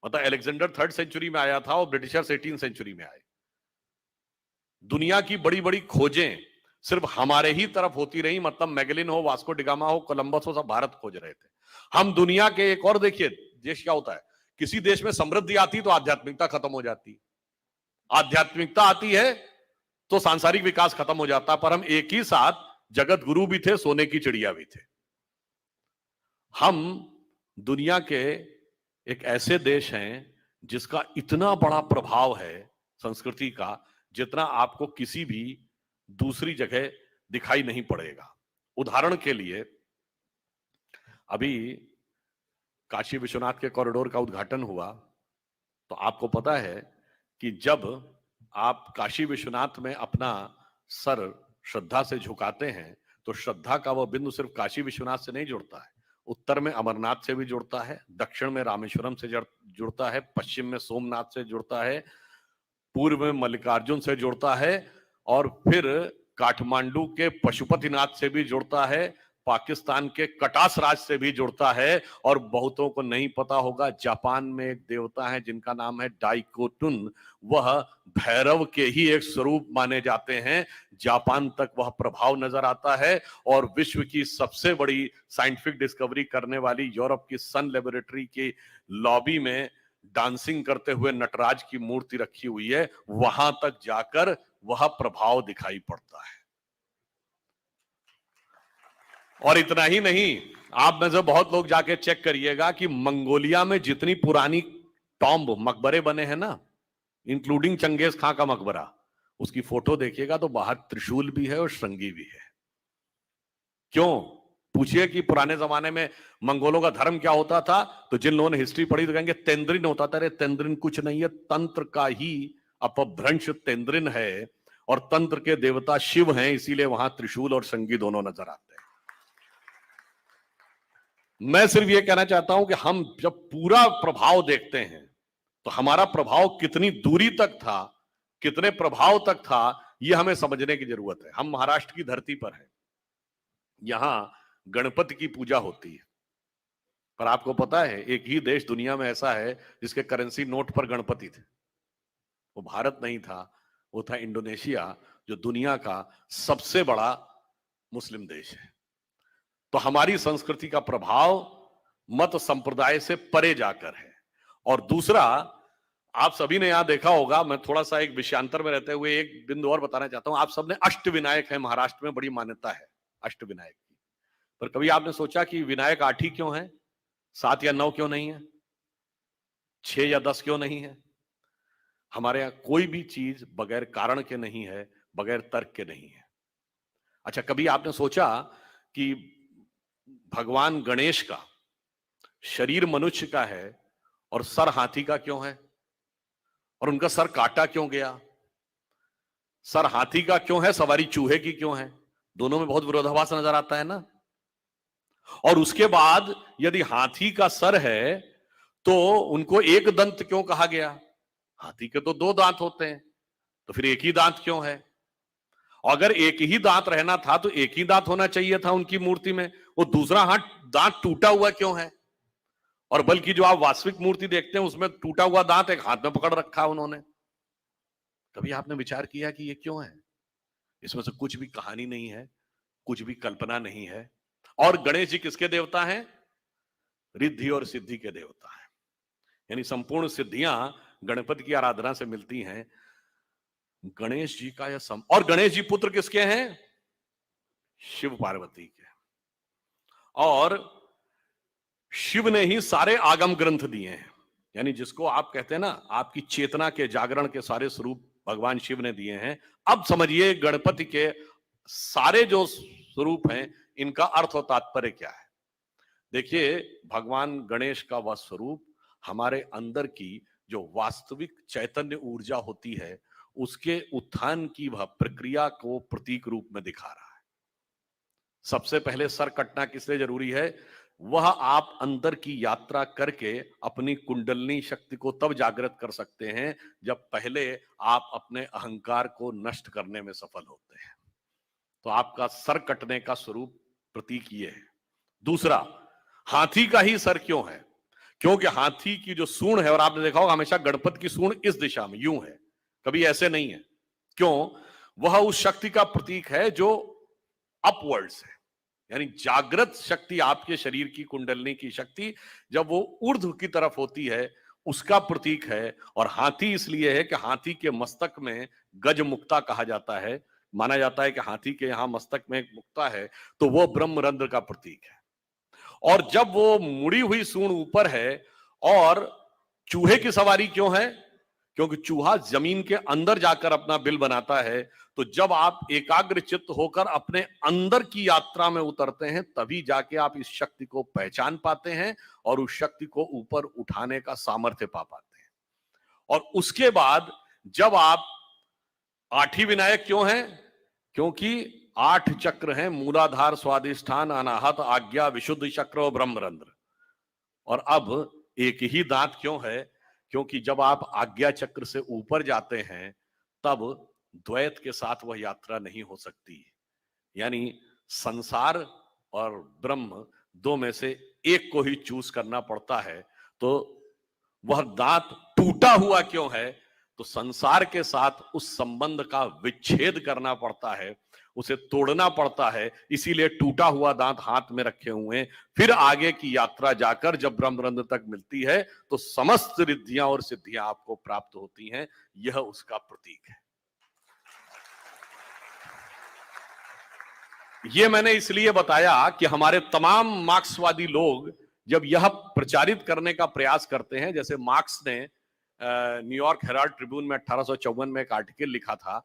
मतलब अलेक्जेंडर 3rd सेंचुरी में आया था और ब्रिटिशर्स 18th सेंचुरी में आए। दुनिया की बड़ी बड़ी खोजें सिर्फ हमारे ही तरफ होती रही, मतलब मैगलिन हो, वास्को डिगामा हो, कोलंबस हो, सब भारत खोज रहे थे। हम दुनिया के एक और देखिए देश क्या होता है, किसी देश में समृद्धि आती तो आध्यात्मिकता खत्म हो जाती, आध्यात्मिकता आती है तो सांसारिक विकास खत्म हो जाता। पर हम एक ही साथ जगत गुरु भी थे, सोने की चिड़िया भी थे। हम दुनिया के एक ऐसे देश हैं जिसका इतना बड़ा प्रभाव है संस्कृति का, जितना आपको किसी भी दूसरी जगह दिखाई नहीं पड़ेगा। उदाहरण के लिए अभी काशी विश्वनाथ के कॉरिडोर का उद्घाटन हुआ, तो आपको पता है कि जब आप काशी विश्वनाथ में अपना सर श्रद्धा से झुकाते हैं, तो श्रद्धा का वह बिंदु सिर्फ काशी विश्वनाथ से नहीं जुड़ता है, उत्तर में अमरनाथ से भी जुड़ता है, दक्षिण में रामेश्वरम से जुड़ता है, पश्चिम में सोमनाथ से जुड़ता है, पूर्व में मल्लिकार्जुन से जुड़ता है, और फिर काठमांडू के पशुपतिनाथ से भी जुड़ता है, पाकिस्तान के कटास राज से भी जुड़ता है, और बहुतों को नहीं पता होगा, जापान में एक देवता है जिनका नाम है डाइकोटुन, वह भैरव के ही एक स्वरूप माने जाते हैं। जापान तक वह प्रभाव नजर आता है, और विश्व की सबसे बड़ी साइंटिफिक डिस्कवरी करने वाली यूरोप की सन लेबोरेटरी की लॉबी में डांसिंग करते हुए नटराज की मूर्ति रखी हुई है, वहां तक जाकर वह प्रभाव दिखाई पड़ता है। और इतना ही नहीं, आप में से बहुत लोग जाके चेक करिएगा कि मंगोलिया में जितनी पुरानी टॉम्ब मकबरे बने हैं ना, इंक्लूडिंग चंगेज खां का मकबरा, उसकी फोटो देखिएगा तो बाहर त्रिशूल भी है और श्रृंगी भी है। क्यों? पूछिए कि पुराने जमाने में मंगोलों का धर्म क्या होता था, तो जिन लोगों ने हिस्ट्री पढ़ी तो कहेंगे तेंद्रिन होता था। अरे तेंद्रिन कुछ नहीं है, तंत्र का ही अपभ्रंश तेंद्रिन है, और तंत्र के देवता शिव हैं, इसीलिए वहां त्रिशूल और श्रृंगी दोनों नजर आते हैं। मैं सिर्फ यह कहना चाहता हूं कि हम जब पूरा प्रभाव देखते हैं तो हमारा प्रभाव कितनी दूरी तक था, कितने प्रभाव तक था, यह हमें समझने की जरूरत है। हम महाराष्ट्र की धरती पर हैं, यहां गणपति की पूजा होती है, पर आपको पता है एक ही देश दुनिया में ऐसा है जिसके करेंसी नोट पर गणपति थे। वो भारत नहीं था, वो था इंडोनेशिया, जो दुनिया का सबसे बड़ा मुस्लिम देश है। तो हमारी संस्कृति का प्रभाव मत संप्रदाय से परे जाकर है। और दूसरा, आप सभी ने यहां देखा होगा, मैं थोड़ा सा एक विषयांतर में रहते हुए एक बिंदु और बताना चाहता हूं। आप सबने अष्टविनायक है, महाराष्ट्र में बड़ी मान्यता है अष्टविनायक की, पर कभी आपने सोचा कि विनायक 8 ही क्यों है, 7 या 9 क्यों नहीं है, 6 या 10 क्यों नहीं है? हमारे यहां कोई भी चीज बगैर कारण के नहीं है, बगैर तर्क के नहीं है। अच्छा, कभी आपने सोचा कि भगवान गणेश का शरीर मनुष्य का है और सर हाथी का क्यों है, और उनका सर काटा क्यों गया? सर हाथी का क्यों है, सवारी चूहे की क्यों है? दोनों में बहुत विरोधाभास नजर आता है ना। और उसके बाद यदि हाथी का सर है तो उनको एक दंत क्यों कहा गया? हाथी के तो 2 दांत होते हैं, तो फिर एक ही दांत क्यों है? अगर एक ही दांत रहना था तो एक ही दांत होना चाहिए था उनकी मूर्ति में, वो दूसरा दांत टूटा हुआ क्यों है? और बल्कि जो आप वास्तविक मूर्ति देखते हैं उसमें टूटा हुआ दांत एक हाथ में पकड़ रखा है उन्होंने। कभी आपने विचार किया कि ये क्यों है? इसमें से कुछ भी कहानी नहीं है, कुछ भी कल्पना नहीं है। और गणेश जी किसके देवता हैं? रिद्धि और सिद्धि के देवता हैं, यानी संपूर्ण सिद्धियां गणपति की आराधना से मिलती हैं। गणेश जी का यह और गणेश जी पुत्र किसके हैं? शिव पार्वती के। और शिव ने ही सारे आगम ग्रंथ दिए हैं, यानी जिसको आप कहते हैं ना, आपकी चेतना के जागरण के सारे स्वरूप भगवान शिव ने दिए हैं। अब समझिए गणपति के सारे जो स्वरूप हैं, इनका अर्थ और तात्पर्य क्या है। देखिए, भगवान गणेश का वह स्वरूप हमारे अंदर की जो वास्तविक चैतन्य ऊर्जा होती है, उसके उत्थान की वह प्रक्रिया को प्रतीक रूप में दिखा रहा है। सबसे पहले सर कटना किस लिए जरूरी है? वह आप अंदर की यात्रा करके अपनी कुंडलनी शक्ति को तब जागृत कर सकते हैं जब पहले आप अपने अहंकार को नष्ट करने में सफल होते हैं। तो आपका सर कटने का स्वरूप प्रतीक ये है। दूसरा, हाथी का ही सर क्यों है? क्योंकि हाथी की जो सूंड है, और आपने देखा होगा हमेशा गणपति की सूंड इस दिशा में यूं है, कभी ऐसे नहीं है। क्यों? वह उस शक्ति का प्रतीक है जो अपवर्ड्स है, यानी जागृत शक्ति, आपके शरीर की कुंडलनी की शक्ति जब वो ऊर्ध्व की तरफ होती है, उसका प्रतीक है। और हाथी इसलिए है कि हाथी के मस्तक में गज मुक्ता कहा जाता है, माना जाता है कि हाथी के यहां मस्तक में एक मुक्ता है, तो वो ब्रह्मरंध्र का प्रतीक है। और जब वो मुड़ी हुई सूंड ऊपर है, और चूहे की सवारी क्यों है? क्योंकि चूहा जमीन के अंदर जाकर अपना बिल बनाता है। तो जब आप एकाग्रचित्त होकर अपने अंदर की यात्रा में उतरते हैं, तभी जाके आप इस शक्ति को पहचान पाते हैं और उस शक्ति को ऊपर उठाने का सामर्थ्य पा पाते हैं। और उसके बाद जब आप आठी विनायक क्यों हैं? क्योंकि 8 चक्र हैं, मूलाधार, स्वादिष्ठान, अनाहत, आज्ञा, विशुद्ध चक्र और ब्रह्मरंध्र। और अब एक ही दांत क्यों है? क्योंकि जब आप आज्ञा चक्र से ऊपर जाते हैं, तब द्वैत के साथ वह यात्रा नहीं हो सकती। यानी संसार और ब्रह्म दो में से एक को ही चूज करना पड़ता है। तो वह दांत टूटा हुआ क्यों है? तो संसार के साथ उस संबंध का विच्छेद करना पड़ता है, उसे तोड़ना पड़ता है। इसीलिए टूटा हुआ दांत हाथ में रखे हुए हैं। फिर आगे की यात्रा जाकर जब ब्रह्मरंध्र तक मिलती है, तो समस्त रिद्धियां और सिद्धियां आपको प्राप्त होती हैं। यह उसका प्रतीक है। यह मैंने इसलिए बताया कि हमारे तमाम मार्क्सवादी लोग जब यह प्रचारित करने का प्रयास करते हैं, जैसे मार्क्स ने न्यूयॉर्क हेराल्ड ट्रिब्यून में 1854 में एक आर्टिकल लिखा था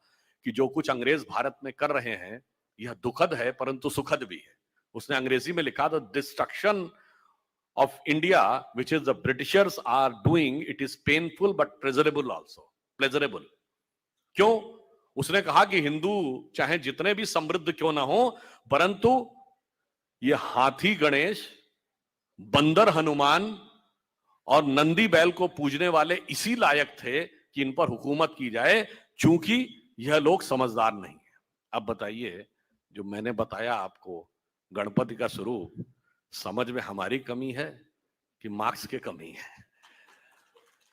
कि जो कुछ अंग्रेज भारत में कर रहे हैं यह दुखद है परंतु सुखद भी है। उसने अंग्रेजी में लिखा, the destruction of India which is the Britishers are doing, it is painful but pleasurable also. Pleasurable क्यों? उसने कहा कि हिंदू चाहे जितने भी समृद्ध क्यों ना हो, परंतु ये हाथी गणेश, बंदर हनुमान और नंदी बैल को पूजने वाले इसी लायक थे कि इन पर हुकूमत की जाए, चूंकि यह लोग समझदार नहीं है। अब बताइए, जो मैंने बताया आपको गणपति का स्वरूप, समझ में हमारी कमी है कि मार्क्स की कमी है?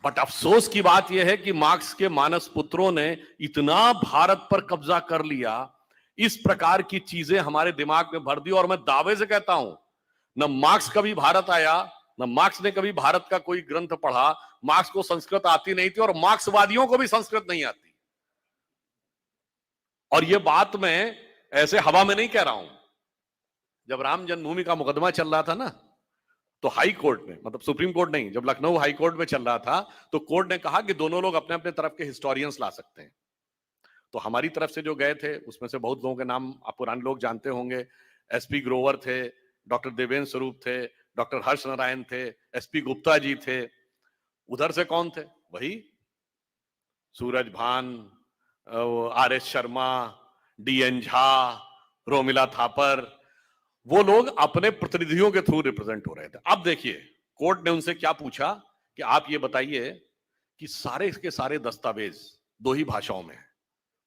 बट अफसोस की बात यह है कि मार्क्स के मानस पुत्रों ने इतना भारत पर कब्जा कर लिया, इस प्रकार की चीजें हमारे दिमाग में भर दी। और मैं दावे से कहता हूं, न मार्क्स कभी भारत आया, न मार्क्स ने कभी भारत का कोई ग्रंथ पढ़ा। मार्क्स को संस्कृत आती नहीं थी और मार्क्सवादियों को भी संस्कृत नहीं आती। और यह बात मैं ऐसे हवा में नहीं कह रहा हूं। जब राम जन्मभूमि का मुकदमा चल रहा था ना, तो हाई कोर्ट में, मतलब सुप्रीम कोर्ट नहीं, जब लखनऊ हाई कोर्ट में चल रहा था, तो कोर्ट ने कहा कि दोनों लोग अपने अपने तरफ के हिस्टोरियंस ला सकते हैं। तो हमारी तरफ से जो गए थे उसमें से बहुत लोगों के नाम आप पुराने लोग जानते होंगे। एसपी ग्रोवर थे, डॉक्टर देवेंद्र स्वरूप थे, डॉक्टर हर्ष नारायण थे, एसपी गुप्ता जी थे। उधर से कौन थे? वही Suraj Bhan, R S Sharma, D N Jha, Romila Thapar. वो लोग अपने प्रतिनिधियों के थ्रू रिप्रेजेंट हो रहे थे। अब देखिए, कोर्ट ने उनसे क्या पूछा कि आप ये बताइए कि सारे के सारे दस्तावेज दो ही भाषाओं में है,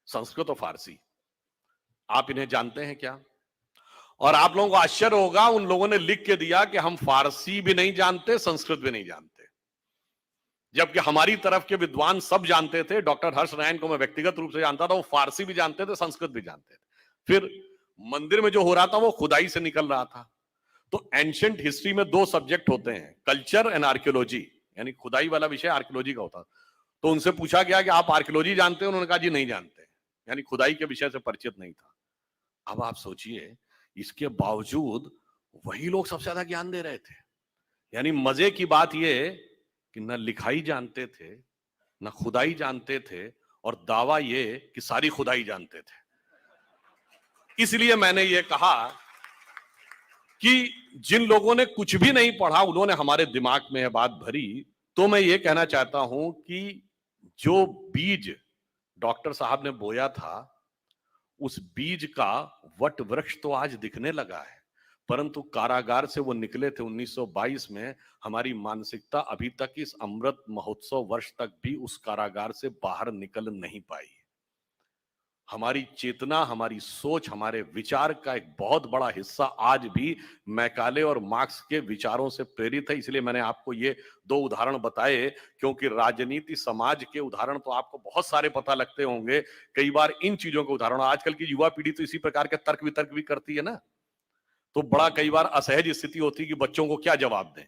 संस्कृत और फारसी। आप इन्हें जानते हैं क्या? और आप लोगों को आश्चर्य होगा, उन लोगों ने लिख के दिया कि हम फारसी भी नहीं जानते, संस्कृत भी नहीं जानते। जबकि हमारी तरफ के विद्वान सब जानते थे। डॉक्टर हर्ष नारायण को मैं व्यक्तिगत रूप से जानता था, वो फारसी भी जानते थे, संस्कृत भी जानते थे। फिर मंदिर में जो हो रहा था वो खुदाई से निकल रहा था। तो एंशिएंट हिस्ट्री में दो सब्जेक्ट होते हैं, कल्चर एंड आर्कियोलॉजी, यानी खुदाई वाला विषय आर्कियोलॉजी का होता। तो उनसे पूछा गया कि आप आर्कियोलॉजी जानते हैं? उन्होंने कहा जी नहीं जानते, यानी खुदाई के विषय से परिचित नहीं था। अब आप सोचिए, इसके बावजूद वही लोग सबसे ज्यादा ज्ञान दे रहे थे। यानी मजे की बात यह कि न लिखाई जानते थे, न खुदाई जानते थे, और दावा ये कि सारी खुदाई जानते थे। इसलिए मैंने ये कहा कि जिन लोगों ने कुछ भी नहीं पढ़ा, उन्होंने हमारे दिमाग में यह बात भरी। तो मैं ये कहना चाहता हूं कि जो बीज डॉक्टर साहब ने बोया था, उस बीज का वट वृक्ष तो आज दिखने लगा है, परंतु कारागार से वो निकले थे 1922 में। हमारी मानसिकता अभी तक इस अमृत महोत्सव वर्ष तक भी उस कारागार से बाहर निकल नहीं पाई। हमारी चेतना, हमारी सोच, हमारे विचार का एक बहुत बड़ा हिस्सा आज भी मैकाले और मार्क्स के विचारों से प्रेरित है। इसलिए मैंने आपको ये दो उदाहरण बताए, क्योंकि राजनीति समाज के उदाहरण तो आपको बहुत सारे पता लगते होंगे। कई बार इन चीजों के उदाहरण, आजकल की युवा पीढ़ी तो इसी प्रकार के तर्क वितर्क भी करती है ना, तो बड़ा कई बार असहज स्थिति होती है कि बच्चों को क्या जवाब दें।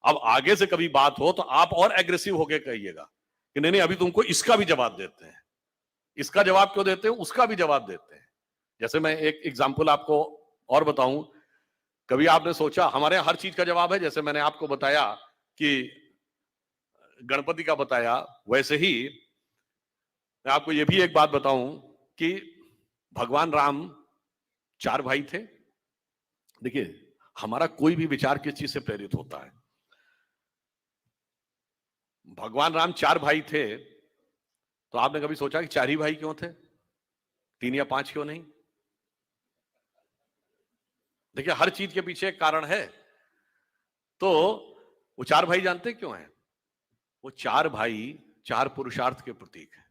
अब आगे से कभी बात हो तो आप और एग्रेसिव होकर कहिएगा कि नहीं नहीं, अभी तुमको इसका भी जवाब देते हैं। इसका जवाब क्यों देते हैं? उसका भी जवाब देते हैं। जैसे मैं एक एग्जाम्पल आपको और बताऊं, कभी आपने सोचा, हमारे यहां हर चीज का जवाब है। जैसे मैंने आपको बताया कि गणपति का बताया, वैसे ही मैं आपको यह भी एक बात बताऊं कि भगवान राम 4 भाई थे। देखिए, हमारा कोई भी विचार किस चीज से प्रेरित होता है। भगवान राम 4 भाई थे, तो आपने कभी सोचा कि 4 ही भाई क्यों थे, 3 या 5 क्यों नहीं? देखिए, हर चीज के पीछे एक कारण है। तो वो 4 भाई जानते क्यों हैं? वो 4 भाई 4 पुरुषार्थ के प्रतीक हैं।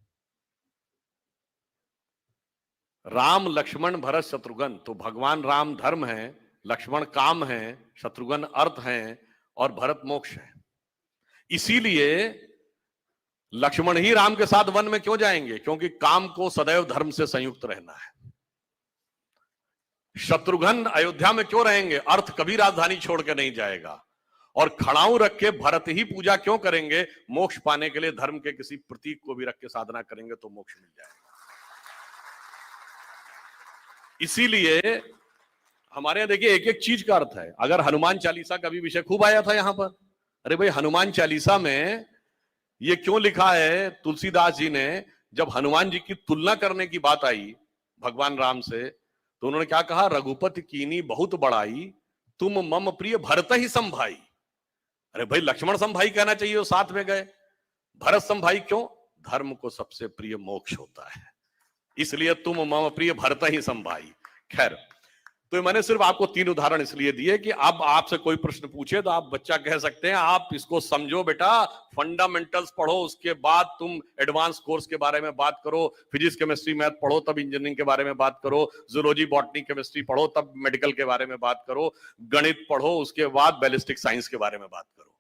राम, लक्ष्मण, भरत, शत्रुघ्न। तो भगवान राम धर्म है, लक्ष्मण काम है, शत्रुघ्न अर्थ है और भरत मोक्ष है। इसीलिए लक्ष्मण ही राम के साथ वन में क्यों जाएंगे? क्योंकि काम को सदैव धर्म से संयुक्त रहना है। शत्रुघ्न अयोध्या में क्यों रहेंगे? अर्थ कभी राजधानी छोड़ के नहीं जाएगा। और खड़ाऊ रख के भरत ही पूजा क्यों करेंगे? मोक्ष पाने के लिए धर्म के किसी प्रतीक को भी रख के साधना करेंगे तो मोक्ष मिल जाएगा। इसीलिए हमारे यहां देखिए, एक एक चीज का अर्थ है। अगर हनुमान चालीसा का भी विषय खूब आया था यहां पर। अरे भाई, हनुमान चालीसा में ये क्यों लिखा है? तुलसीदास जी ने जब हनुमान जी की तुलना करने की बात आई भगवान राम से, तो उन्होंने क्या कहा? रघुपति कीनी बहुत बड़ाई, तुम मम प्रिय भरत ही संभाई। अरे भाई, लक्ष्मण संभाई कहना चाहिए, वो साथ में गए। भरत संभाई क्यों? धर्म को सबसे प्रिय मोक्ष होता है, इसलिए तुम मम प्रिय भरत ही संभाई। खैर, तो मैंने सिर्फ आपको 3 उदाहरण इसलिए दिए कि अब आपसे कोई प्रश्न पूछे तो आप बच्चा कह सकते हैं, आप इसको समझो बेटा, फंडामेंटल्स पढ़ो, उसके बाद तुम एडवांस कोर्स के बारे में बात करो। फिजिक्स, केमिस्ट्री, मैथ पढ़ो, तब इंजीनियरिंग के बारे में बात करो। जूलॉजी, बॉटनी, केमिस्ट्री पढ़ो, तब मेडिकल के बारे में बात करो। गणित पढ़ो, उसके बाद बैलिस्टिक साइंस के बारे में बात करो।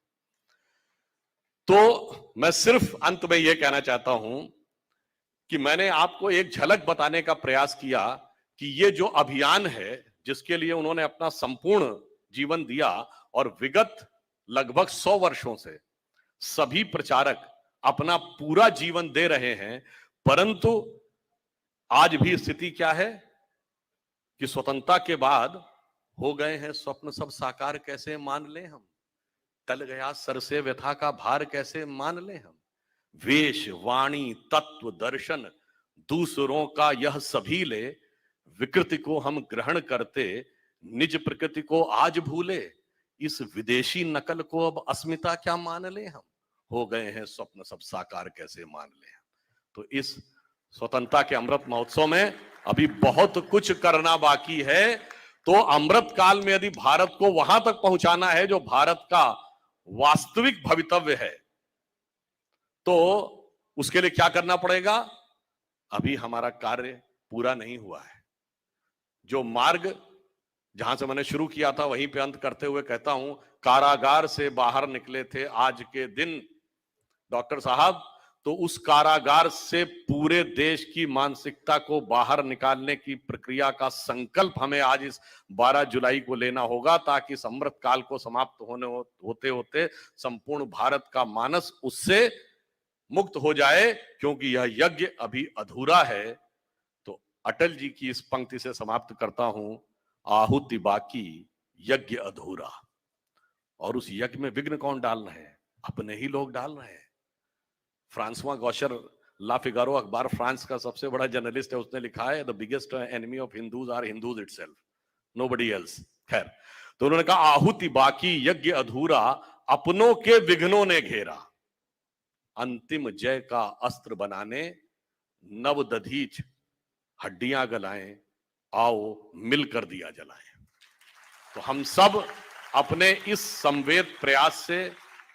तो मैं सिर्फ अंत में यह कहना चाहता हूं कि मैंने आपको एक झलक बताने का प्रयास किया कि ये जो अभियान है, जिसके लिए उन्होंने अपना संपूर्ण जीवन दिया, और विगत लगभग 100 वर्षों से सभी प्रचारक अपना पूरा जीवन दे रहे हैं, परंतु आज भी स्थिति क्या है कि स्वतंत्रता के बाद हो गए हैं स्वप्न सब साकार, कैसे मान ले हम? टल गया सर से व्यथा का भार, कैसे मान ले हम? वेश, वाणी, तत्व, दर्शन दूसरों का यह सभी ले, विकृति को हम ग्रहण करते, निज प्रकृति को आज भूले। इस विदेशी नकल को अब अस्मिता क्या मान ले हम? हो गए हैं स्वप्न सब साकार, कैसे मान ले हम? तो इस स्वतंत्रता के अमृत महोत्सव में अभी बहुत कुछ करना बाकी है। तो अमृत काल में यदि भारत को वहां तक पहुंचाना है जो भारत का वास्तविक भवितव्य है, तो उसके लिए क्या करना पड़ेगा? अभी हमारा कार्य पूरा नहीं हुआ है। जो मार्ग जहां से मैंने शुरू किया था वहीं पे अंत करते हुए कहता हूं, कारागार से बाहर निकले थे आज के दिन डॉक्टर साहब, तो उस कारागार से पूरे देश की मानसिकता को बाहर निकालने की प्रक्रिया का संकल्प हमें आज इस 12 जुलाई को लेना होगा, ताकि इस अमृत काल को समाप्त होते होते संपूर्ण भारत का मानस उससे मुक्त हो जाए, क्योंकि यह यज्ञ अभी अधूरा है। तो अटल जी की इस पंक्ति से समाप्त करता हूं, आहुति बाकी यज्ञ अधूरा। और उस यज्ञ में विघ्न कौन डाल रहे हैं? अपने ही लोग डाल रहे हैं। फ्रांसवा गौशर, ला फिगारो अखबार फ्रांस का सबसे बड़ा जर्नलिस्ट है, उसने लिखा है, the biggest enemy of Hindus are Hindus itself, nobody else. खैर, तो उन्होंने कहा, आहुति बाकी यज्ञ अधूरा, अपनों के विघ्नों ने घेरा, अंतिम जय का अस्त्र बनाने नव दधीच हड्डियां गलाएं, आओ मिलकर दिया जलाएं। तो हम सब अपने इस संवेद प्रयास से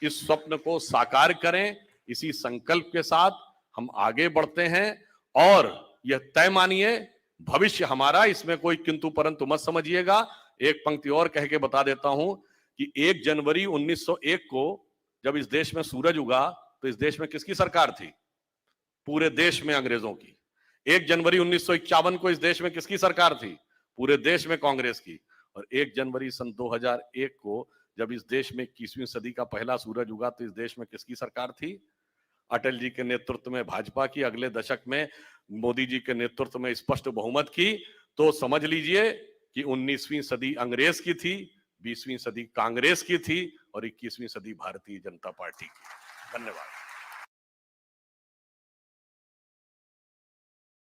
इस स्वप्न को साकार करें। इसी संकल्प के साथ हम आगे बढ़ते हैं, और यह तय मानिए, भविष्य हमारा, इसमें कोई किंतु परंतु मत समझिएगा। एक पंक्ति और कह के बता देता हूं कि 1 जनवरी 1901 को जब इस देश में सूरज उगा, तो इस देश में किसकी सरकार थी? पूरे देश में अंग्रेजों की। 1 जनवरी 1951 को इस देश में किसकी सरकार थी? पूरे देश में कांग्रेस की। और 1 जनवरी सन 2001 को जब इस देश में 21वीं सदी का पहला सूरज उगा, तो इस देश में किसकी सरकार थी? अटल जी के नेतृत्व में भाजपा की, अगले दशक में मोदी जी के नेतृत्व में स्पष्ट बहुमत की। तो समझ लीजिए कि 19वीं सदी अंग्रेज की थी, 20वीं सदी कांग्रेस की थी, और 21वीं सदी भारतीय जनता पार्टी की। धन्यवाद।